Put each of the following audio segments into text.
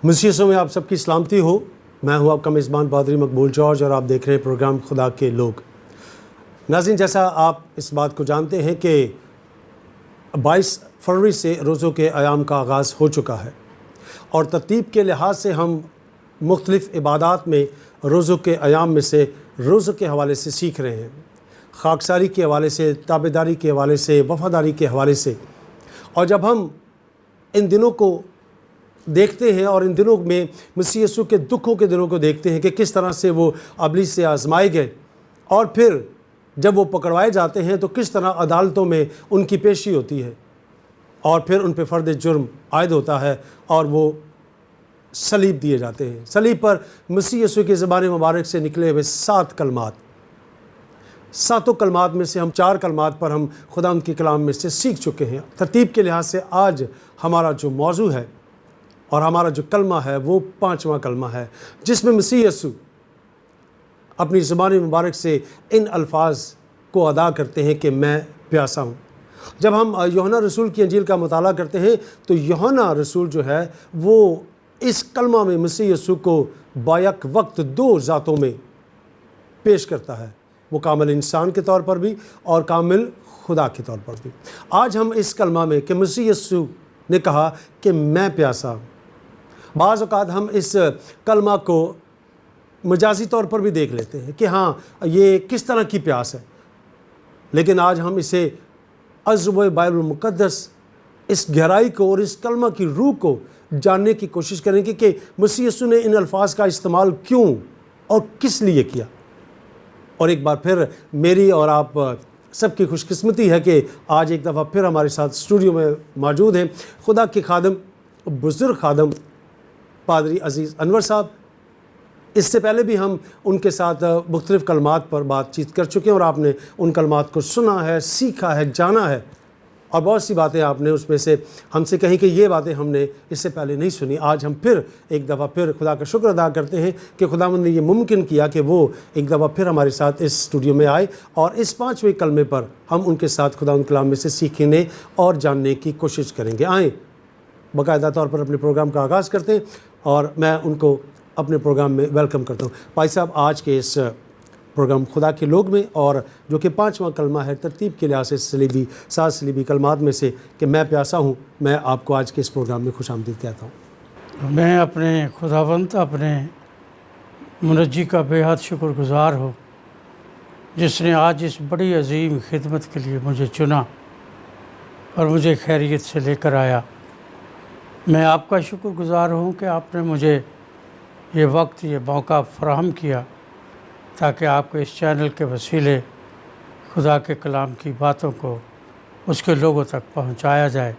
مسیح یسوع میں آپ سب کی سلامتی ہو. میں ہوں آپ کا میزبان پادری مقبول جارج اور آپ دیکھ رہے ہیں پروگرام خدا کے لوگ. ناظرین، جیسا آپ اس بات کو جانتے ہیں کہ 22 فروری سے روزوں کے ایام کا آغاز ہو چکا ہے اور ترتیب کے لحاظ سے ہم مختلف عبادات میں روزوں کے ایام میں سے روزوں کے حوالے سے سیکھ رہے ہیں، خاکساری کے حوالے سے، تابعداری کے حوالے سے، وفاداری کے حوالے سے. اور جب ہم ان دنوں کو دیکھتے ہیں اور ان دنوں میں مسیح یسوع کے دکھوں کے دنوں کو دیکھتے ہیں کہ کس طرح سے وہ ابلیس سے آزمائے گئے اور پھر جب وہ پکڑوائے جاتے ہیں تو کس طرح عدالتوں میں ان کی پیشی ہوتی ہے اور پھر ان پہ فرد جرم عائد ہوتا ہے اور وہ صلیب دیے جاتے ہیں. صلیب پر مسیح یسوع کی زبان مبارک سے نکلے ہوئے 7 کلمات، 7 کلمات میں سے ہم 4 کلمات پر ہم خدا ان کے کلام میں سے سیکھ چکے ہیں. ترتیب کے لحاظ سے آج ہمارا جو موضوع ہے اور ہمارا جو کلمہ ہے وہ 5واں کلمہ ہے، جس میں مسیح یسوع اپنی زبان مبارک سے ان الفاظ کو ادا کرتے ہیں کہ میں پیاسا ہوں. جب ہم یوحنا رسول کی انجیل کا مطالعہ کرتے ہیں تو یوحنا رسول جو ہے وہ اس کلمہ میں مسیح یسوع کو بیک وقت 2 ذاتوں میں پیش کرتا ہے، وہ کامل انسان کے طور پر بھی اور کامل خدا کے طور پر بھی. آج ہم اس کلمہ میں کہ مسیح یسوع نے کہا کہ میں پیاسا ہوں. بعض اوقات ہم اس کلمہ کو مجازی طور پر بھی دیکھ لیتے ہیں کہ ہاں یہ کس طرح کی پیاس ہے، لیکن آج ہم اسے عذب بائبل المقدس اس گہرائی کو اور اس کلمہ کی روح کو جاننے کی کوشش کریں گے کہ مسیح یسوع نے ان الفاظ کا استعمال کیوں اور کس لیے کیا. اور ایک بار پھر میری اور آپ سب کی خوش قسمتی ہے کہ آج ایک دفعہ پھر ہمارے ساتھ اسٹوڈیو میں موجود ہیں خدا کے خادم، بزرگ خادم پادری عزیز انور صاحب. اس سے پہلے بھی ہم ان کے ساتھ مختلف کلمات پر بات چیت کر چکے ہیں اور آپ نے ان کلمات کو سنا ہے، سیکھا ہے، جانا ہے اور بہت سی باتیں آپ نے اس میں سے ہم سے کہیں کہ یہ باتیں ہم نے اس سے پہلے نہیں سنی. آج ہم پھر ایک دفعہ پھر خدا کا شکر ادا کرتے ہیں کہ خداوند نے یہ ممکن کیا کہ وہ ایک دفعہ پھر ہمارے ساتھ اس اسٹوڈیو میں آئے اور اس 5ویں کلمے پر ہم ان کے ساتھ خدا ان کلام میں سے سیکھنے اور جاننے کی کوشش کریں گے. آئیں باقاعدہ طور پر اپنے پروگرام کا آغاز کرتے ہیں اور میں ان کو اپنے پروگرام میں ویلکم کرتا ہوں. بھائی صاحب، آج کے اس پروگرام خدا کے لوگ میں اور جو کہ 5واں کلمہ ہے ترتیب کے لحاظ سے 7 صلیبی کلمات میں سے کہ میں پیاسا ہوں، میں آپ کو آج کے اس پروگرام میں خوش آمدید کہتا ہوں. میں اپنے خداوند، اپنے منجی کا بے حد شکر گزار ہوں جس نے آج اس بڑی عظیم خدمت کے لیے مجھے چنا اور مجھے خیریت سے لے کر آیا. میں آپ کا شکر گزار ہوں کہ آپ نے مجھے یہ وقت، یہ موقع فراہم کیا تاکہ آپ کے اس چینل کے وسیلے خدا کے کلام کی باتوں کو اس کے لوگوں تک پہنچایا جائے،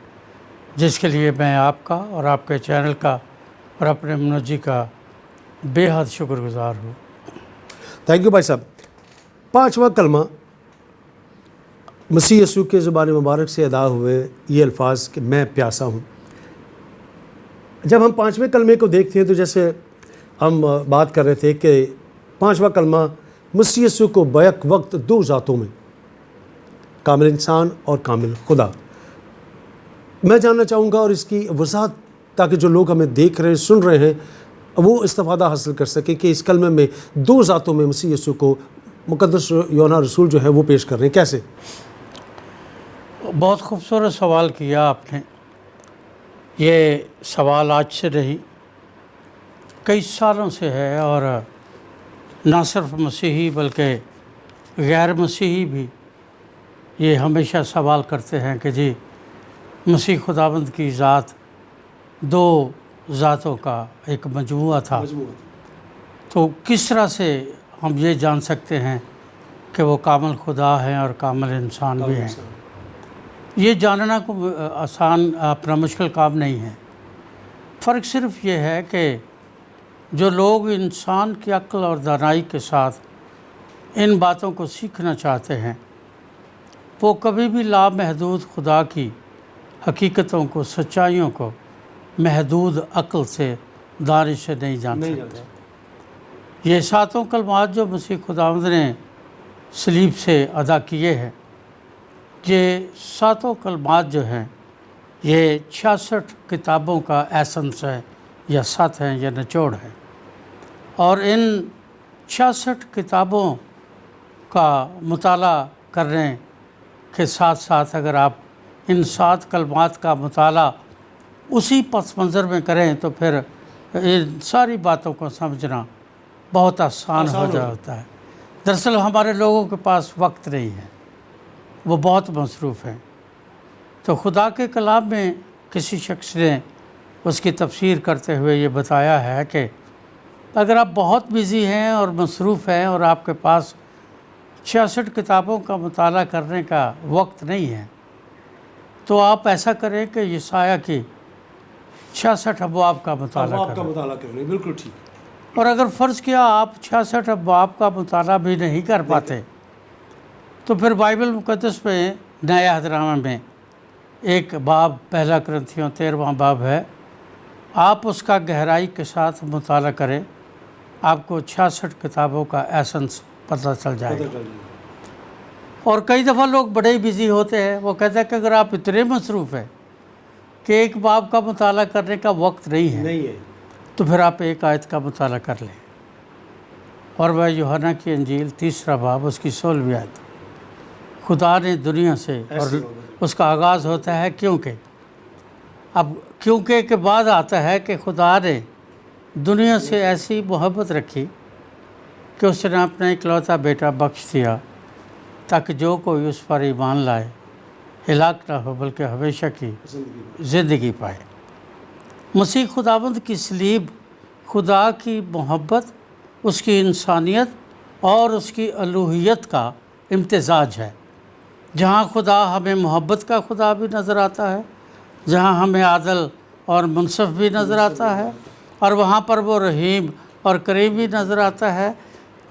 جس کے لیے میں آپ کا اور آپ کے چینل کا اور اپنے منجی کا بے حد شکر گزار ہوں. تھینک یو بھائی صاحب. 5واں کلمہ مسیح یسوع کے زبان مبارک سے ادا ہوئے یہ الفاظ کہ میں پیاسا ہوں. جب ہم 5ویں کلمے کو دیکھتے ہیں تو جیسے ہم بات کر رہے تھے کہ 5واں کلمہ مسیح یسوع کو بیک وقت 2 ذاتوں میں، کامل انسان اور کامل خدا. میں جاننا چاہوں گا اور اس کی وضاحت تاکہ جو لوگ ہمیں دیکھ رہے ہیں، سن رہے ہیں، وہ استفادہ حاصل کر سکے کہ اس کلمے میں 2 ذاتوں میں مسیح یسوع کو مقدس یوحنا رسول جو ہے وہ پیش کر رہے ہیں. کیسے؟ بہت خوبصورت سوال کیا آپ نے. یہ سوال آج سے نہیں، کئی سالوں سے ہے اور نہ صرف مسیحی بلکہ غیر مسیحی بھی یہ ہمیشہ سوال کرتے ہیں کہ جی مسیح خداوند کی ذات 2 ذاتوں کا ایک مجموعہ تھا، تو کس طرح سے ہم یہ جان سکتے ہیں کہ وہ کامل خدا ہیں اور کامل انسان بھی ہیں؟ یہ جاننا کو آسان اپنا مشکل کام نہیں ہے. فرق صرف یہ ہے کہ جو لوگ انسان کی عقل اور دانائی کے ساتھ ان باتوں کو سیکھنا چاہتے ہیں وہ کبھی بھی لامحدود خدا کی حقیقتوں کو، سچائیوں کو محدود عقل سے، دانش سے نہیں جان سکتے. یہ 7 کلمات جو مسیح خداوند نے صلیب سے ادا کیے ہیں یہ ساتوں کلمات جو ہیں یہ 66 کتابوں کا ایسنس ہے یا ساتھ ہیں یا نچوڑ ہے، اور ان 66 کتابوں کا مطالعہ کرنے کے ساتھ ساتھ اگر آپ ان 7 کلمات کا مطالعہ اسی پس منظر میں کریں تو پھر ان ساری باتوں کو سمجھنا بہت آسان ہو جاتا ہے۔ دراصل ہمارے لوگوں کے پاس وقت نہیں ہے، وہ بہت مصروف ہیں، تو خدا کے کلام میں کسی شخص نے اس کی تفسیر کرتے ہوئے یہ بتایا ہے کہ اگر آپ بہت بزی ہیں اور مصروف ہیں اور آپ کے پاس 66 کتابوں کا مطالعہ کرنے کا وقت نہیں ہے تو آپ ایسا کریں کہ یسایہ کی 66 ابواب کا مطالعہ آپ کا کریں، مطالعہ کریں، بالکل ٹھیک۔ اور اگر فرض کیا آپ 66 ابواب کا مطالعہ بھی نہیں کر پاتے تو پھر بائبل مقدس میں نئے عہد نامہ میں ایک باب 1 کرنتھیوں 13واں باب ہے، آپ اس کا گہرائی کے ساتھ مطالعہ کریں، آپ کو 66 کتابوں کا ایسنس پتہ چل جائے گا۔ اور کئی دفعہ لوگ بڑے ہی بزی ہوتے ہیں، وہ کہتے ہیں کہ اگر آپ اتنے مصروف ہیں کہ ایک باب کا مطالعہ کرنے کا وقت نہیں ہے تو پھر آپ ایک آیت کا مطالعہ کر لیں۔ اور وہ یوحنا کی انجیل 3 باب اس کی 16ویں آیت، خدا نے دنیا سے، اور اس کا آغاز ہوتا ہے کیونکہ، اب کیونکہ کے بعد آتا ہے کہ خدا نے دنیا سے ایسی محبت رکھی کہ اس نے اپنا اکلوتا بیٹا بخش دیا تاکہ جو کوئی اس پر ایمان لائے ہلاک نہ ہو بلکہ ہمیشہ کی زندگی پائے۔ مسیح خداوند کی صلیب خدا کی محبت، اس کی انسانیت اور اس کی الوہیت کا امتزاج ہے۔ جہاں خدا ہمیں محبت کا خدا بھی نظر آتا ہے، جہاں ہمیں عادل اور منصف بھی نظر آتا ہے، اور وہاں پر وہ رحیم اور کریم بھی نظر آتا ہے،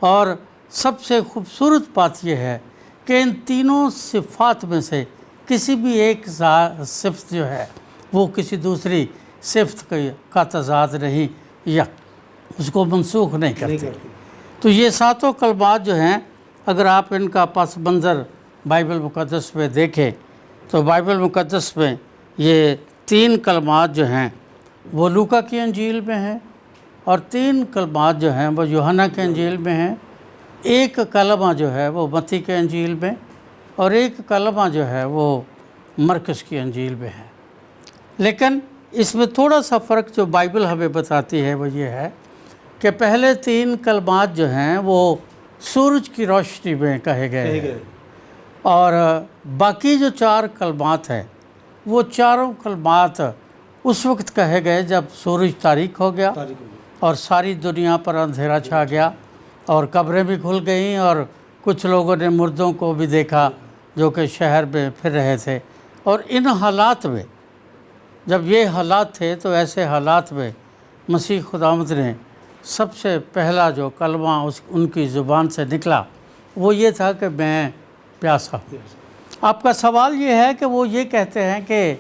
اور سب سے خوبصورت بات یہ ہے کہ ان تینوں صفات میں سے کسی بھی ایک صفت جو ہے وہ کسی دوسری صفت کا تضاد نہیں یا اس کو منسوخ نہیں کرتے۔ تو یہ 7 کلمات جو ہیں اگر آپ ان کا پس منظر بائبل مقدس میں دیکھیں تو بائبل مقدس میں یہ 3 کلمات جو ہیں وہ لوکا کی انجیل میں ہیں، اور 3 کلمات جو ہیں وہ یوحنا کے انجیل میں ہیں، ایک کلمہ جو ہے وہ متی کے انجیل میں، اور ایک کلمہ جو ہے وہ مرکز کی انجیل میں ہے۔ لیکن اس میں تھوڑا سا فرق جو بائبل ہمیں بتاتی ہے وہ یہ ہے کہ پہلے 3 کلمات جو ہیں وہ سورج کی روشنی میں کہے گئے ہیں، اور باقی جو 4 کلمات ہیں وہ چاروں کلمات اس وقت کہے گئے جب سورج تاریک ہو گیا اور ساری دنیا پر اندھیرا چھا گیا اور قبریں بھی کھل گئیں، اور کچھ لوگوں نے مردوں کو بھی دیکھا جو کہ شہر میں پھر رہے تھے۔ اور ان حالات میں جب یہ حالات تھے تو ایسے حالات میں مسیح خداوند نے سب سے پہلا جو کلمہ ان کی زبان سے نکلا وہ یہ تھا کہ میں پیاسا ہوں۔ آپ کا سوال یہ ہے کہ وہ یہ کہتے ہیں کہ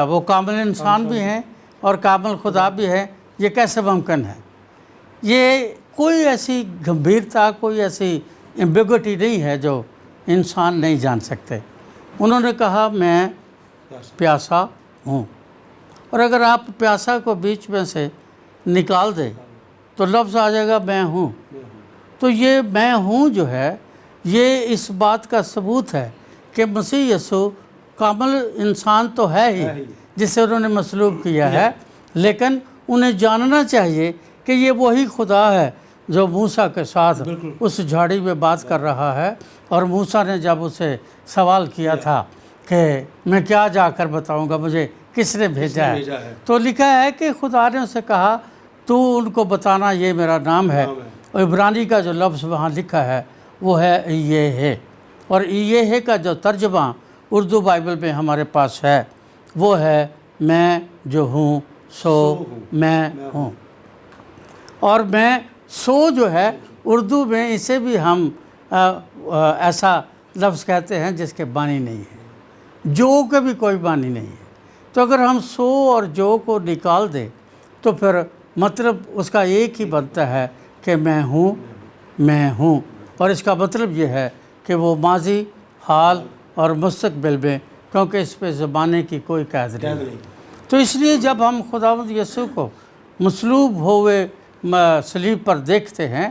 وہ کامل انسان بھی ہیں اور کامل خدا بھی ہیں، یہ کیسے ممکن ہے؟ یہ کوئی ایسی گمبھیرتا، کوئی ایسی ایمبیگوٹی نہیں ہے جو انسان نہیں جان سکتے۔ انہوں نے کہا میں پیاسا ہوں، اور اگر آپ پیاسا کو بیچ میں سے نکال دیں تو لفظ آ جائے گا میں ہوں۔ تو یہ میں ہوں جو ہے یہ اس بات کا ثبوت ہے کہ مسیح یسوع کامل انسان تو ہے ہی جسے انہوں نے مصلوب کیا ہے، لیکن انہیں جاننا چاہیے کہ یہ وہی خدا ہے جو موسیٰ کے ساتھ اس جھاڑی میں بات کر رہا ہے، اور موسیٰ نے جب اسے سوال کیا تھا کہ میں کیا جا کر بتاؤں گا، مجھے کس نے بھیجا ہے، تو لکھا ہے کہ خدا نے اسے کہا تو ان کو بتانا یہ میرا نام ہے۔ اور عبرانی کا جو لفظ وہاں لکھا ہے وہ ہے یہ ہے، اور یہ ہے کا جو ترجمہ اردو بائبل میں ہمارے پاس ہے وہ ہے میں جو ہوں سو میں ہوں۔ اور میں سو جو ہے اردو میں اسے بھی ہم ایسا لفظ کہتے ہیں جس کے معنی نہیں ہے، جو کے بھی کوئی معنی نہیں ہے۔ تو اگر ہم سو اور جو کو نکال دیں تو پھر مطلب اس کا ایک ہی بنتا ہے کہ میں ہوں، میں ہوں، اور اس کا مطلب یہ ہے کہ وہ ماضی، حال اور مستقبل میں، کیونکہ اس پہ زمانے کی کوئی قید نہیں۔ تو اس لیے جب ہم خداوند یسوع کو مصلوب ہوئے صلیب پر دیکھتے ہیں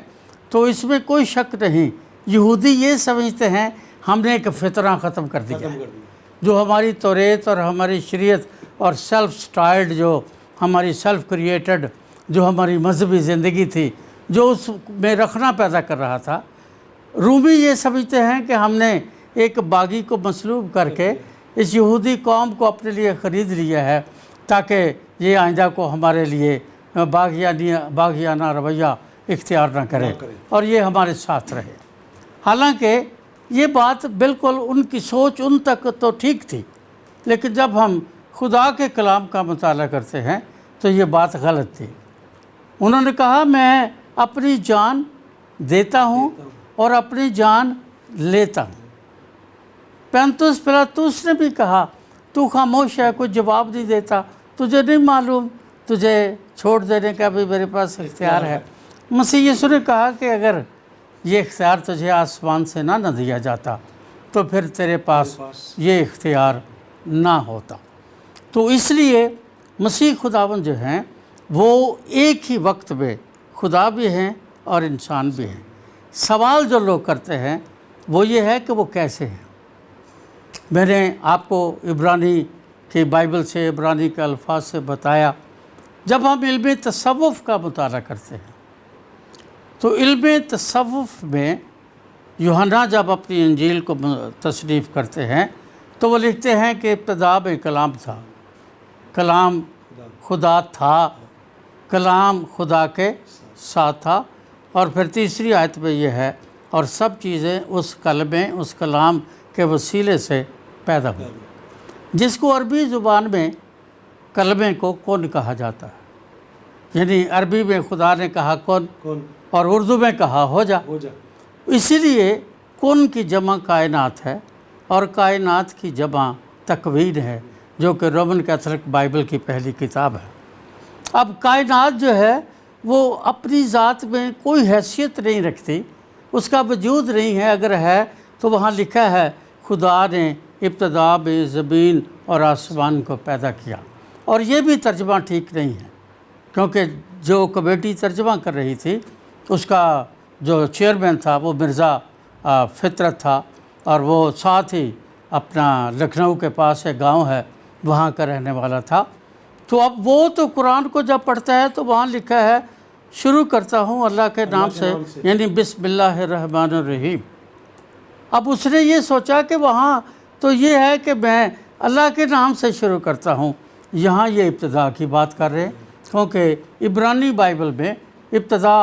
تو اس میں کوئی شک نہیں، یہودی یہ سمجھتے ہیں ہم نے ایک فطرہ ختم کر دیا ہے، جو ہماری توریت اور ہماری شریعت اور سیلف سٹائلڈ، جو ہماری سیلف کریٹڈ، جو ہماری مذہبی زندگی تھی، جو اس میں رکھنا پیدا کر رہا تھا، رومی یہ سمجھتے ہیں کہ ہم نے ایک باغی کو مصلوب کر کے اس یہودی قوم کو اپنے لیے خرید لیا ہے تاکہ یہ آئندہ کو ہمارے لیے باغیانہ رویہ اختیار نہ کرے اور یہ ہمارے ساتھ رہے۔ حالانکہ یہ بات بالکل ان کی سوچ ان تک تو ٹھیک تھی، لیکن جب ہم خدا کے کلام کا مطالعہ کرتے ہیں تو یہ بات غلط تھی۔ انہوں نے کہا میں اپنی جان دیتا ہوں اور اپنی جان لیتا ہوں۔ پینتوس پلاطس نے بھی کہا تو خاموش ہے، کوئی جواب نہیں دیتا، تجھے نہیں معلوم تجھے چھوڑ دینے کا بھی میرے پاس اختیار ہے۔ مسیح یسوع نے کہا کہ اگر یہ اختیار تجھے آسمان سے نہ دیا جاتا تو پھر تیرے پاس یہ اختیار نہ ہوتا۔ تو اس لیے مسیح خداوند جو ہیں وہ ایک ہی وقت میں خدا بھی ہیں اور انسان بھی ہیں۔ سوال جو لوگ کرتے ہیں وہ یہ ہے کہ وہ کیسے ہیں۔ میں نے آپ کو عبرانی کی بائبل سے، عبرانی کے الفاظ سے بتایا، جب ہم علم تصوف کا مطالعہ کرتے ہیں تو علم تصوف میں یوحنا جب اپنی انجیل کو تصنیف کرتے ہیں تو وہ لکھتے ہیں کہ ابتدا میں کلام تھا، کلام خدا تھا، کلام خدا کے ساتھ تھا، اور پھر تیسری آیت میں یہ ہے اور سب چیزیں اس کلمے، اس کلام کے وسیلے سے پیدا ہوئی، جس کو عربی زبان میں کلمے کو کن کہا جاتا ہے۔ یعنی عربی میں خدا نے کہا کن اور اردو میں کہا ہو جا۔ اسی لیے کن کی جمع کائنات ہے اور کائنات کی جمع تکوین ہے، جو کہ رومن کیتھولک بائبل کی پہلی کتاب ہے۔ اب کائنات جو ہے وہ اپنی ذات میں کوئی حیثیت نہیں رکھتی، اس کا وجود نہیں ہے، اگر ہے تو وہاں لکھا ہے خدا نے ابتدا میں زمین اور آسمان کو پیدا کیا۔ اور یہ بھی ترجمہ ٹھیک نہیں ہے، کیونکہ جو کمیٹی ترجمہ کر رہی تھی اس کا جو چیئرمین تھا وہ مرزا فطرت تھا، اور وہ ساتھ ہی اپنا لکھنؤ کے پاس ایک گاؤں ہے وہاں کا رہنے والا تھا۔ تو اب وہ تو قرآن کو جب پڑھتا ہے تو وہاں لکھا ہے شروع کرتا ہوں اللہ کے نام سے، یعنی بسم اللہ الرحمن الرحیم۔ اب اس نے یہ سوچا کہ وہاں تو یہ ہے کہ میں اللہ کے نام سے شروع کرتا ہوں، یہاں یہ ابتدا کی بات کر رہے ہیں، کیونکہ عبرانی بائبل میں ابتدا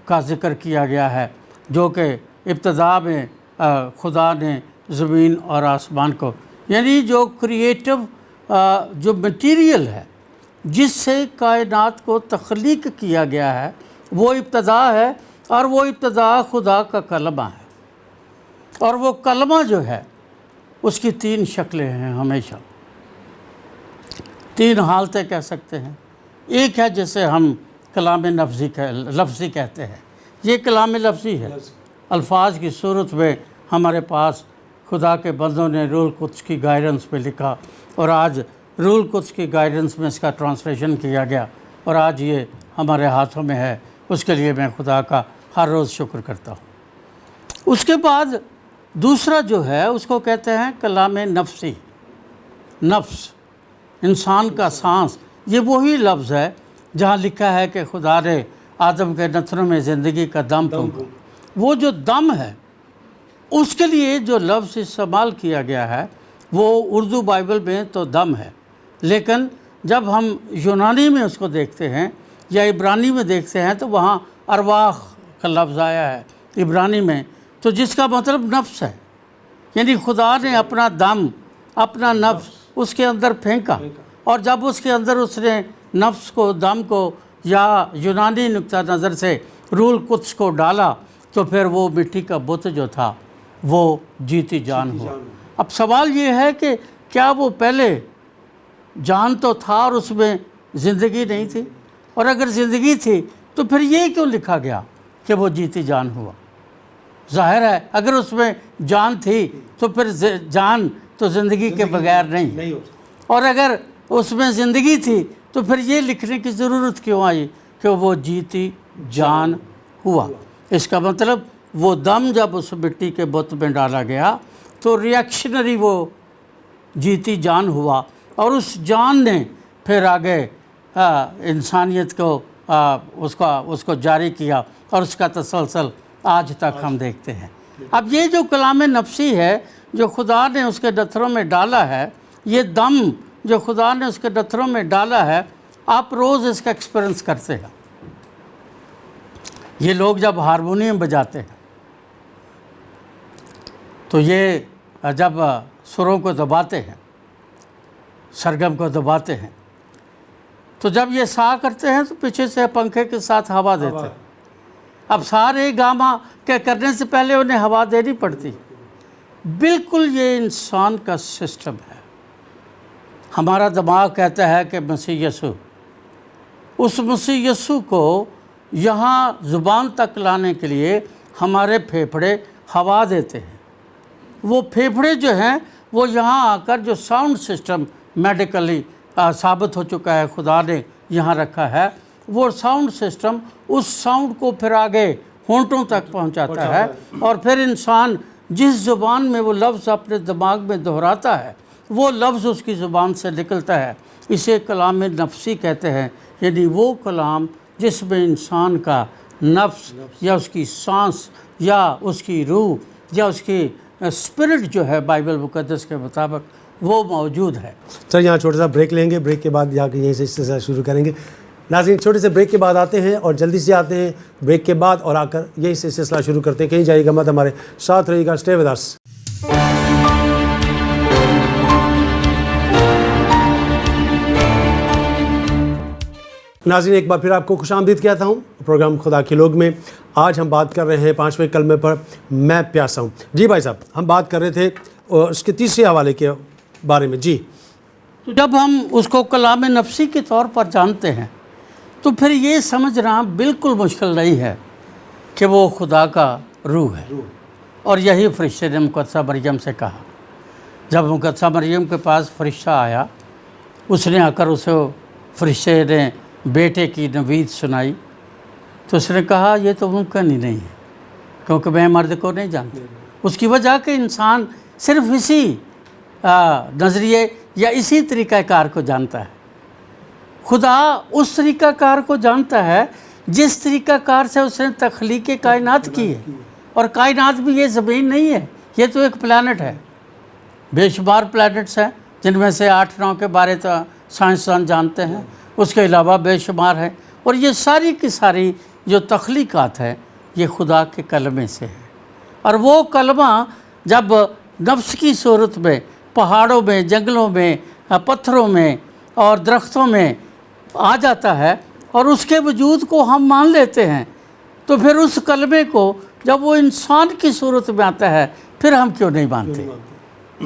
کا ذکر کیا گیا ہے، جو کہ ابتدا میں خدا نے زمین اور آسمان کو، یعنی جو کریٹو جو مٹیریل ہے جس سے کائنات کو تخلیق کیا گیا ہے وہ ابتدا ہے، اور وہ ابتدا خدا کا کلمہ ہے۔ اور وہ کلمہ جو ہے اس کی تین شکلیں ہیں، ہمیشہ تین حالتیں کہہ سکتے ہیں۔ ایک ہے جسے ہم کلام لفظی کہتے ہیں، یہ کلام لفظی ہے، الفاظ کی صورت میں ہمارے پاس خدا کے بندوں نے روح القدس کی گائیڈنس پہ لکھا، اور آج روح القدس کی گائیڈنس میں اس کا ٹرانسلیشن کیا گیا، اور آج یہ ہمارے ہاتھوں میں ہے۔ اس کے لیے میں خدا کا ہر روز شکر کرتا ہوں۔ اس کے بعد دوسرا جو ہے اس کو کہتے ہیں کلام نفسی، نفس، انسان کا سانس۔ یہ وہی لفظ ہے جہاں لکھا ہے کہ خدا نے آدم کے نتنوں میں زندگی کا دم پھونکا۔ وہ جو دم ہے اس کے لیے جو لفظ استعمال کیا گیا ہے وہ اردو بائبل میں تو دم ہے، لیکن جب ہم یونانی میں اس کو دیکھتے ہیں یا عبرانی میں دیکھتے ہیں تو وہاں ارواح کا لفظ آیا ہے عبرانی میں، تو جس کا مطلب نفس ہے، یعنی خدا نے اپنا دم، اپنا نفس اس کے اندر پھینکا، اور جب اس کے اندر اس نے نفس کو، دم کو، یا یونانی نقطہ نظر سے روح القدس کو ڈالا، تو پھر وہ مٹی کا بت جو تھا وہ جیتی جان ہوا۔ اب سوال یہ ہے کہ کیا وہ پہلے جان تو تھا اور اس میں زندگی نہیں تھی؟ اور اگر زندگی تھی تو پھر یہ کیوں لکھا گیا کہ وہ جیتی جان ہوا؟ ظاہر ہے اگر اس میں جان تھی تو پھر جان تو زندگی کے بغیر نہیں، اور اگر اس میں زندگی تھی تو پھر یہ لکھنے کی ضرورت کیوں آئی کہ وہ جیتی جان ہوا؟ اس کا مطلب وہ دم جب اس مٹی کے بت میں ڈالا گیا تو ریئیکشنری وہ جیتی جان ہوا، اور اس جان نے پھر آگے انسانیت کو اس کو جاری کیا، اور اس کا تسلسل آج تک ہم دیکھتے ہیں۔ اب یہ جو کلام نفسی ہے جو خدا نے اس کے نتھروں میں ڈالا ہے، یہ دم جو خدا نے اس کے نتھروں میں ڈالا ہے، آپ روز اس کا ایکسپیرنس کرتے ہیں۔ یہ لوگ جب ہارمونیم بجاتے ہیں تو یہ جب سروں کو دباتے ہیں، سرگم کو دباتے ہیں، تو جب یہ سا کرتے ہیں تو پیچھے سے پنکھے کے ساتھ ہوا دیتے ہیں۔ اب سارے گاما کے کرنے سے پہلے انہیں ہوا دینی پڑتی۔ بالکل یہ انسان کا سسٹم ہے۔ ہمارا دماغ کہتا ہے کہ مسیح یسوع، اس مسیح یسوع کو یہاں زبان تک لانے کے لیے ہمارے پھیپھڑے ہوا دیتے ہیں۔ وہ پھیپھڑے جو ہیں وہ یہاں آ کر جو ساؤنڈ سسٹم میڈیکلی ثابت ہو چکا ہے خدا نے یہاں رکھا ہے، وہ ساؤنڈ سسٹم اس ساؤنڈ کو پھر آگے ہونٹوں تک پہنچاتا ہے، اور پھر انسان جس زبان میں وہ لفظ اپنے دماغ میں دہراتا ہے وہ لفظ اس کی زبان سے نکلتا ہے۔ اسے کلام نفسی کہتے ہیں، یعنی وہ کلام جس میں انسان کا نفس یا اس کی سانس یا اس کی روح یا اس کی اسپرٹ جو ہے بائبل مقدس کے مطابق وہ موجود ہے۔ سر یہاں چھوٹا سا بریک لیں گے، بریک کے بعد جا کے یہیں سے سلسلہ شروع کریں گے۔ ناظرین چھوٹے سے بریک کے بعد آتے ہیں اور جلدی سے آتے ہیں بریک کے بعد، اور آ کر یہیں سے سلسلہ شروع کرتے ہیں۔ کہیں جائیے گا مت، ہمارے ساتھ رہیے گا، اسٹے ود اس۔ ناظرین ایک بار پھر آپ کو خوش آمدید کہتا ہوں پروگرام خدا کے لوگ میں۔ آج ہم بات کر رہے ہیں 5ویں کلمے پر، میں پیاسا ہوں۔ جی بھائی صاحب، ہم بات کر رہے تھے اس کے تیسرے حوالے کے بارے میں۔ جی، تو جب ہم اس کو کلام نفسی کے طور پر جانتے ہیں تو پھر یہ سمجھنا بالکل مشکل نہیں ہے کہ وہ خدا کا روح ہے، اور یہی فرشتے نے مقدسہ مریم سے کہا۔ جب مقدسہ مریم کے پاس فرشتہ آیا، اس نے آ کر اسے فرشتے نے بیٹے کی نوید سنائی، تو اس نے کہا یہ تو ممکن ہی نہیں ہے، کیونکہ میں مرد کو نہیں جانتی۔ اس کی وجہ کہ انسان صرف اسی نظریے یا اسی طریقہ کار کو جانتا ہے۔ خدا اس طریقہ کار کو جانتا ہے جس طریقہ کار سے اس نے تخلیق کائنات کی ہے، اور کائنات بھی یہ زمین نہیں ہے، یہ تو ایک پلانٹ ہے۔ بے شمار پلانٹس ہیں جن میں سے 8-9 کے بارے تو سائنسدان جانتے ہیں، اس کے علاوہ بے شمار ہیں، اور یہ ساری کی ساری جو تخلیقات ہے یہ خدا کے کلمے سے ہے۔ اور وہ کلمہ جب نفس کی صورت میں پہاڑوں میں، جنگلوں میں، پتھروں میں اور درختوں میں آ جاتا ہے، اور اس کے وجود کو ہم مان لیتے ہیں، تو پھر اس کلمے کو جب وہ انسان کی صورت میں آتا ہے پھر ہم کیوں نہیں مانتے؟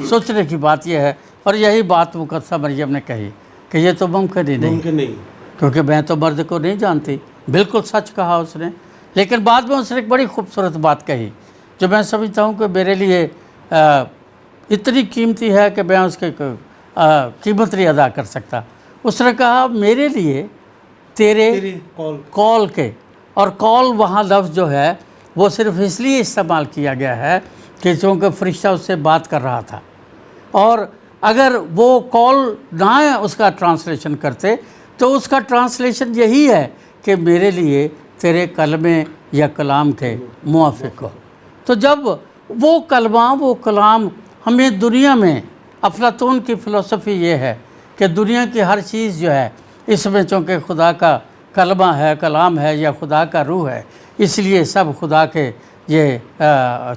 سوچنے کی بات یہ ہے، اور یہی بات مقدسہ مریم نے کہی کہ یہ تو ممکن ہی نہیں، کیونکہ میں تو مرد کو نہیں جانتی۔ بالکل سچ کہا اس نے، لیکن بعد میں اس نے ایک بڑی خوبصورت بات کہی جو میں سمجھتا ہوں کہ میرے لیے اتنی قیمتی ہے کہ میں اس کے قیمت نہیں ادا کر سکتا۔ اس نے کہا میرے لیے تیرے کال کے، اور کال وہاں لفظ جو ہے وہ صرف اس لیے استعمال کیا گیا ہے کہ چونکہ فرشتہ اس سے بات کر رہا تھا، اور اگر وہ کال نہ اس کا ٹرانسلیشن کرتے تو اس کا ٹرانسلیشن یہی ہے کہ میرے لیے تیرے کلمے یا کلام کے موافق ہو۔ تو جب وہ کلمہ، وہ کلام ہمیں دنیا میں، افلاطون کی فلسفی یہ ہے کہ دنیا کی ہر چیز جو ہے اس میں چونکہ خدا کا کلمہ ہے، کلام ہے یا خدا کا روح ہے، اس لیے سب خدا کے یہ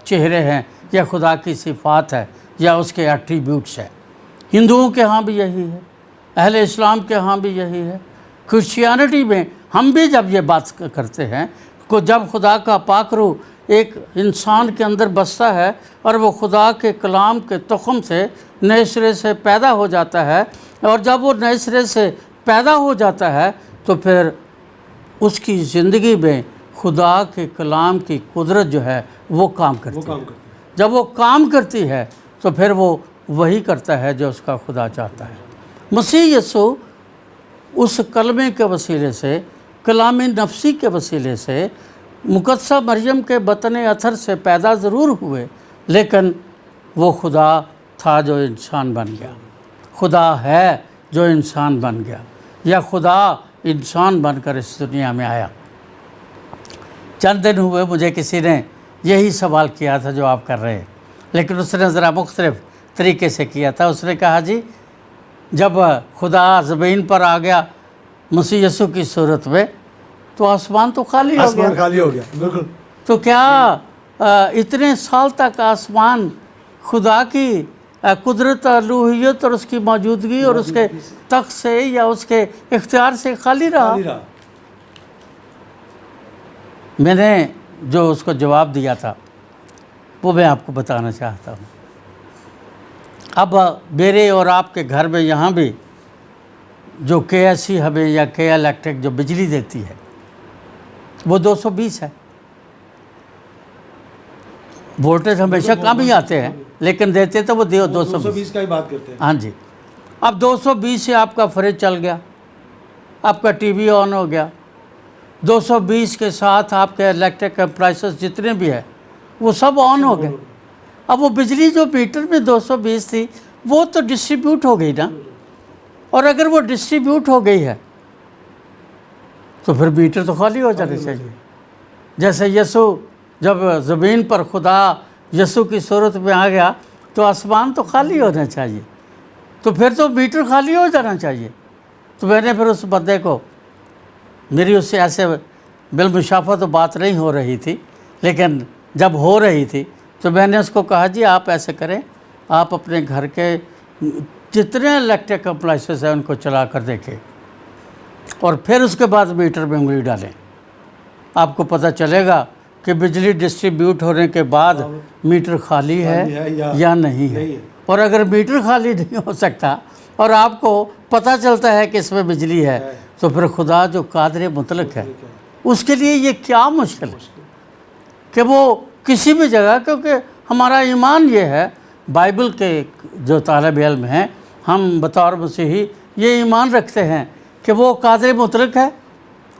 چہرے ہیں یا خدا کی صفات ہے یا اس کے ایٹریبیوٹس ہیں۔ ہندوؤں کے ہاں بھی یہی ہے، اہل اسلام کے ہاں بھی یہی ہے، کرسچینٹی میں ہم بھی جب یہ بات کرتے ہیں کہ جب خدا کا پاک روح ایک انسان کے اندر بستا ہے اور وہ خدا کے کلام کے تخم سے نئے سرے سے پیدا ہو جاتا ہے، اور جب وہ نئے سرے سے پیدا ہو جاتا ہے تو پھر اس کی زندگی میں خدا کے کلام کی قدرت جو ہے وہ کام کرتی ہے۔ جب وہ کام کرتی ہے تو پھر وہ وہی کرتا ہے جو اس کا خدا چاہتا ہے۔ مسیح یسوع اس کلمے کے وسیلے سے، کلام نفسی کے وسیلے سے مقدسہ مریم کے بطن اطہر سے پیدا ضرور ہوئے، لیکن وہ خدا تھا جو انسان بن گیا، خدا ہے جو انسان بن گیا، یا خدا انسان بن کر اس دنیا میں آیا۔ چند دن ہوئے مجھے کسی نے یہی سوال کیا تھا جو آپ کر رہے ہیں، لیکن اس نے ذرا مختلف طریقے سے کیا تھا۔ اس نے کہا جی جب خدا زمین پر آ گیا مسیح یسوع کی صورت میں تو آسمان تو خالی ہو گیا، آسمان خالی ہو گیا، بالکل۔ تو کیا اتنے سال تک آسمان خدا کی قدرت، الوہیت اور اس کی موجودگی اور اس کے تخت سے یا اس کے اختیار سے خالی رہا؟ میں نے جو اس کو جواب دیا تھا وہ میں آپ کو بتانا چاہتا ہوں۔ اب میرے اور آپ کے گھر میں یہاں بھی جو کے ایس سی ہمیں یا کے الیکٹرک جو بجلی دیتی ہے وہ 220 ہے۔ وولٹیج ہمیشہ کم ہی آتے ہیں لیکن دیتے تو وہ 220 کا ہی بات کرتے ہیں۔ ہاں جی، اب 220 سے آپ کا فریج چل گیا، آپ کا ٹی وی آن ہو گیا، 220 کے ساتھ آپ کے الیکٹرک اپلائنسز جتنے بھی ہیں وہ سب آن ہو گئے۔ اب وہ بجلی جو میٹر میں 220 تھی وہ تو ڈسٹریبیوٹ ہو گئی نا، اور اگر وہ ڈسٹریبیوٹ ہو گئی ہے تو پھر میٹر تو خالی ہو جانا چاہیے۔ جیسے یسوع جب زمین پر خدا یسوع کی صورت میں آ گیا تو آسمان تو خالی ہونا چاہیے، تو پھر تو میٹر خالی ہو جانا چاہیے۔ تو میں نے پھر اس بندے کو، میری اس سے ایسے بالمشافہ تو بات نہیں ہو رہی تھی، لیکن جب ہو رہی تھی تو میں نے اس کو کہا جی آپ ایسے کریں، آپ اپنے گھر کے جتنے الیکٹرک اپلائنسز ہیں ان کو چلا کر دیکھیں اور پھر اس کے بعد میٹر میں انگلی ڈالیں، آپ کو پتہ چلے گا کہ بجلی ڈسٹریبیوٹ ہونے کے بعد میٹر خالی ہے یا نہیں ہے۔ اور اگر میٹر خالی نہیں ہو سکتا اور آپ کو پتہ چلتا ہے کہ اس میں بجلی ہے تو پھر خدا جو قادر مطلق ہے اس کے لیے یہ کیا مشکل ہے کہ وہ کسی بھی جگہ، کیونکہ ہمارا ایمان یہ ہے، بائبل کے جو طالب علم ہیں ہم بطور مسیحی یہ ایمان رکھتے ہیں کہ وہ قادر مطلق ہے،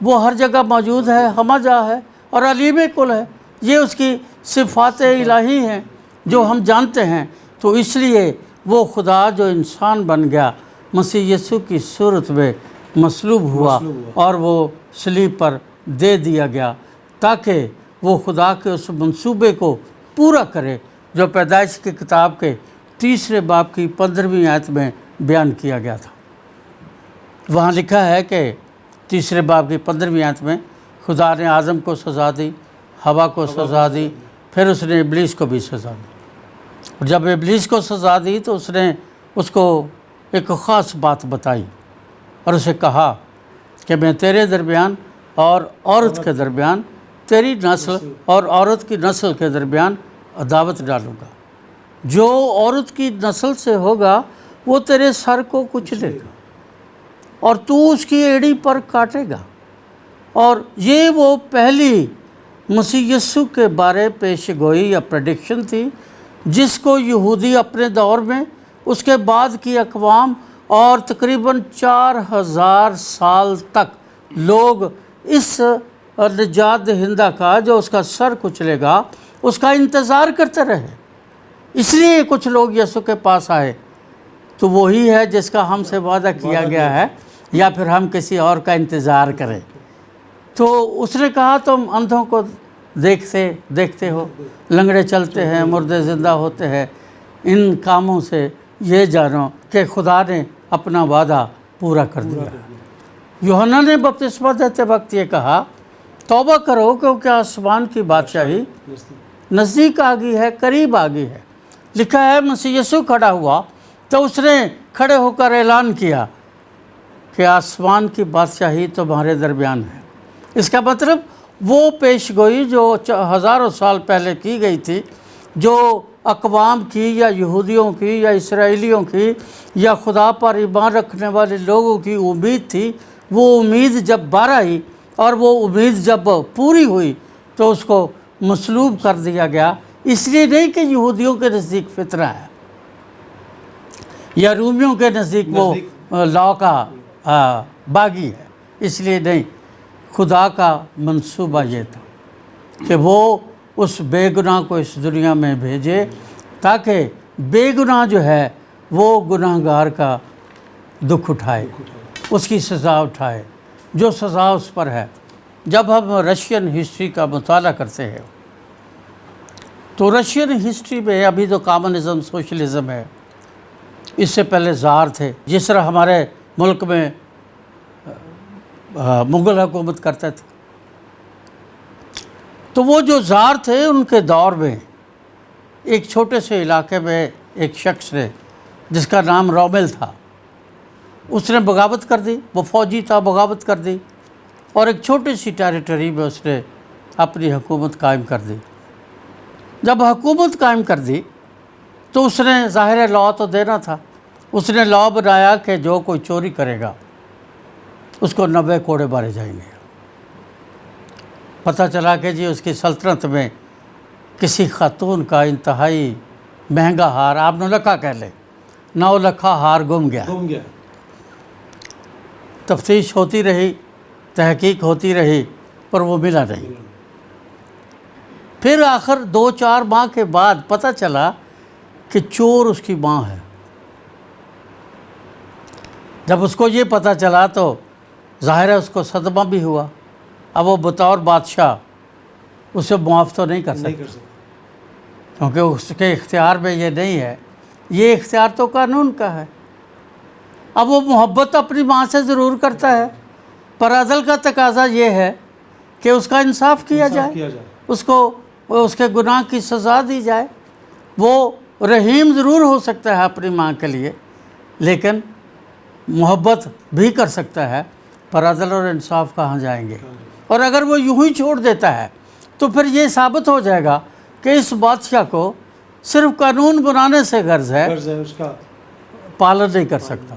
وہ ہر جگہ موجود ہے، ہمہ جا ہے اور علیم کل ہے، یہ اس کی صفات الہی ہیں جو ہم جانتے ہیں۔ تو اس لیے وہ خدا جو انسان بن گیا مسیح یسوع کی صورت میں مصلوب ہوا اور وہ صلیب پر دے دیا گیا تاکہ وہ خدا کے اس منصوبے کو پورا کرے جو پیدائش کی کتاب کے 3 باب کی 15ویں آیت میں بیان کیا گیا تھا۔ وہاں لکھا ہے کہ 3 باب کی 15ویں آیت میں خدا نے آدم کو سزا دی، ہوا کو سزا دی، پھر اس نے ابلیس کو بھی سزا دی۔ اور جب ابلیس کو سزا دی تو اس نے اس کو ایک خاص بات بتائی اور اسے کہا کہ میں تیرے درمیان اور عورت کے درمیان، تیری نسل اور عورت کی نسل کے درمیان عداوت ڈالوں گا، جو عورت کی نسل سے ہوگا وہ تیرے سر کو کچلے گا اور تو اس کی ایڑی پر کاٹے گا۔ اور یہ وہ پہلی مسیح یسوع کے بارے پیش گوئی یا پریڈکشن تھی جس کو یہودی اپنے دور میں، اس کے بعد کی اقوام اور تقریباً 4000 سال تک لوگ اس نجات دہندہ کا جو اس کا سر کچلے گا اس کا انتظار کرتے رہے۔ اس لیے کچھ لوگ یسوع کے پاس آئے تو وہی ہے جس کا ہم سے وعدہ کیا گیا ہے یا پھر ہم کسی اور کا انتظار کریں۔ تو اس نے کہا تم اندھوں کو دیکھتے ہو، لنگڑے چلتے ہیں، مردے زندہ ہوتے ہیں، ان کاموں سے یہ جانو کہ خدا نے اپنا وعدہ پورا کر دیا۔ یوحنا نے بپتسمہ دیتے وقت یہ کہا توبہ کرو کیونکہ آسمان کی بادشاہی نزدیک آ گئی ہے، قریب آ گئی ہے۔ لکھا ہے مسیح یسوع کھڑا ہوا تو اس نے کھڑے ہو کر اعلان کیا کہ آسمان کی بادشاہی تمہارے درمیان ہے۔ اس کا مطلب وہ پیش گوئی جو ہزاروں سال پہلے کی گئی تھی، جو اقوام کی یا یہودیوں کی یا اسرائیلیوں کی یا خدا پر ایمان رکھنے والے لوگوں کی امید تھی، وہ امید جب بار آئی اور وہ امید جب پوری ہوئی تو اس کو مصلوب کر دیا گیا، اس لیے نہیں کہ یہودیوں کے نزدیک فطرہ ہے یا رومیوں کے نزدیک وہ لا کا باغی ہے، اس لیے نہیں، خدا کا منصوبہ یہ تھا کہ وہ اس بے گناہ کو اس دنیا میں بھیجے تاکہ بے گناہ جو ہے وہ گناہ گار کا دکھ اٹھائے، اس کی سزا اٹھائے جو سزا اس پر ہے۔ جب ہم رشین ہسٹری کا مطالعہ کرتے ہیں تو رشین ہسٹری میں ابھی تو کامنزم سوشلزم ہے، اس سے پہلے زار تھے، جس طرح ہمارے ملک میں مغل حکومت کرتے تھے، تو وہ جو زار تھے ان کے دور میں ایک چھوٹے سے علاقے میں ایک شخص نے جس کا نام رومیل تھا، اس نے بغاوت کر دی، وہ فوجی تھا، بغاوت کر دی اور ایک چھوٹی سی ٹیریٹری میں اس نے اپنی حکومت قائم کر دی۔ جب حکومت قائم کر دی تو اس نے ظاہر لا تو دینا تھا، اس نے لا بنایا کہ جو کوئی چوری کرے گا اس کو 90 کوڑے مارے جائیں گے۔ پتہ چلا کہ جی اس کی سلطنت میں کسی خاتون کا انتہائی مہنگا ہار، آپ 9 لکھا کہہ لیں، 9 لکھا ہار گم گیا۔ تفتیش ہوتی رہی، تحقیق ہوتی رہی، پر وہ ملا نہیں۔ پھر آخر 2-4 ماہ کے بعد پتہ چلا کہ چور اس کی ماں ہے۔ جب اس کو یہ پتہ چلا تو ظاہر ہے اس کو صدمہ بھی ہوا۔ اب وہ بطور بادشاہ اسے معاف تو نہیں کر سکتا کیونکہ اس کے اختیار میں یہ نہیں ہے، یہ اختیار تو قانون کا ہے۔ اب وہ محبت اپنی ماں سے ضرور کرتا ہے، پر عدل کا تقاضا یہ ہے کہ اس کا انصاف کیا جائے، اس کو اس کے گناہ کی سزا دی جائے۔ وہ رحیم ضرور ہو سکتا ہے اپنی ماں کے لیے، لیکن محبت بھی کر سکتا ہے، پر عدل اور انصاف کہاں جائیں گے؟ اور اگر وہ یوں ہی چھوڑ دیتا ہے تو پھر یہ ثابت ہو جائے گا کہ اس بادشاہ کو صرف قانون بنانے سے غرض ہے، اس کا پالن نہیں کر سکتا۔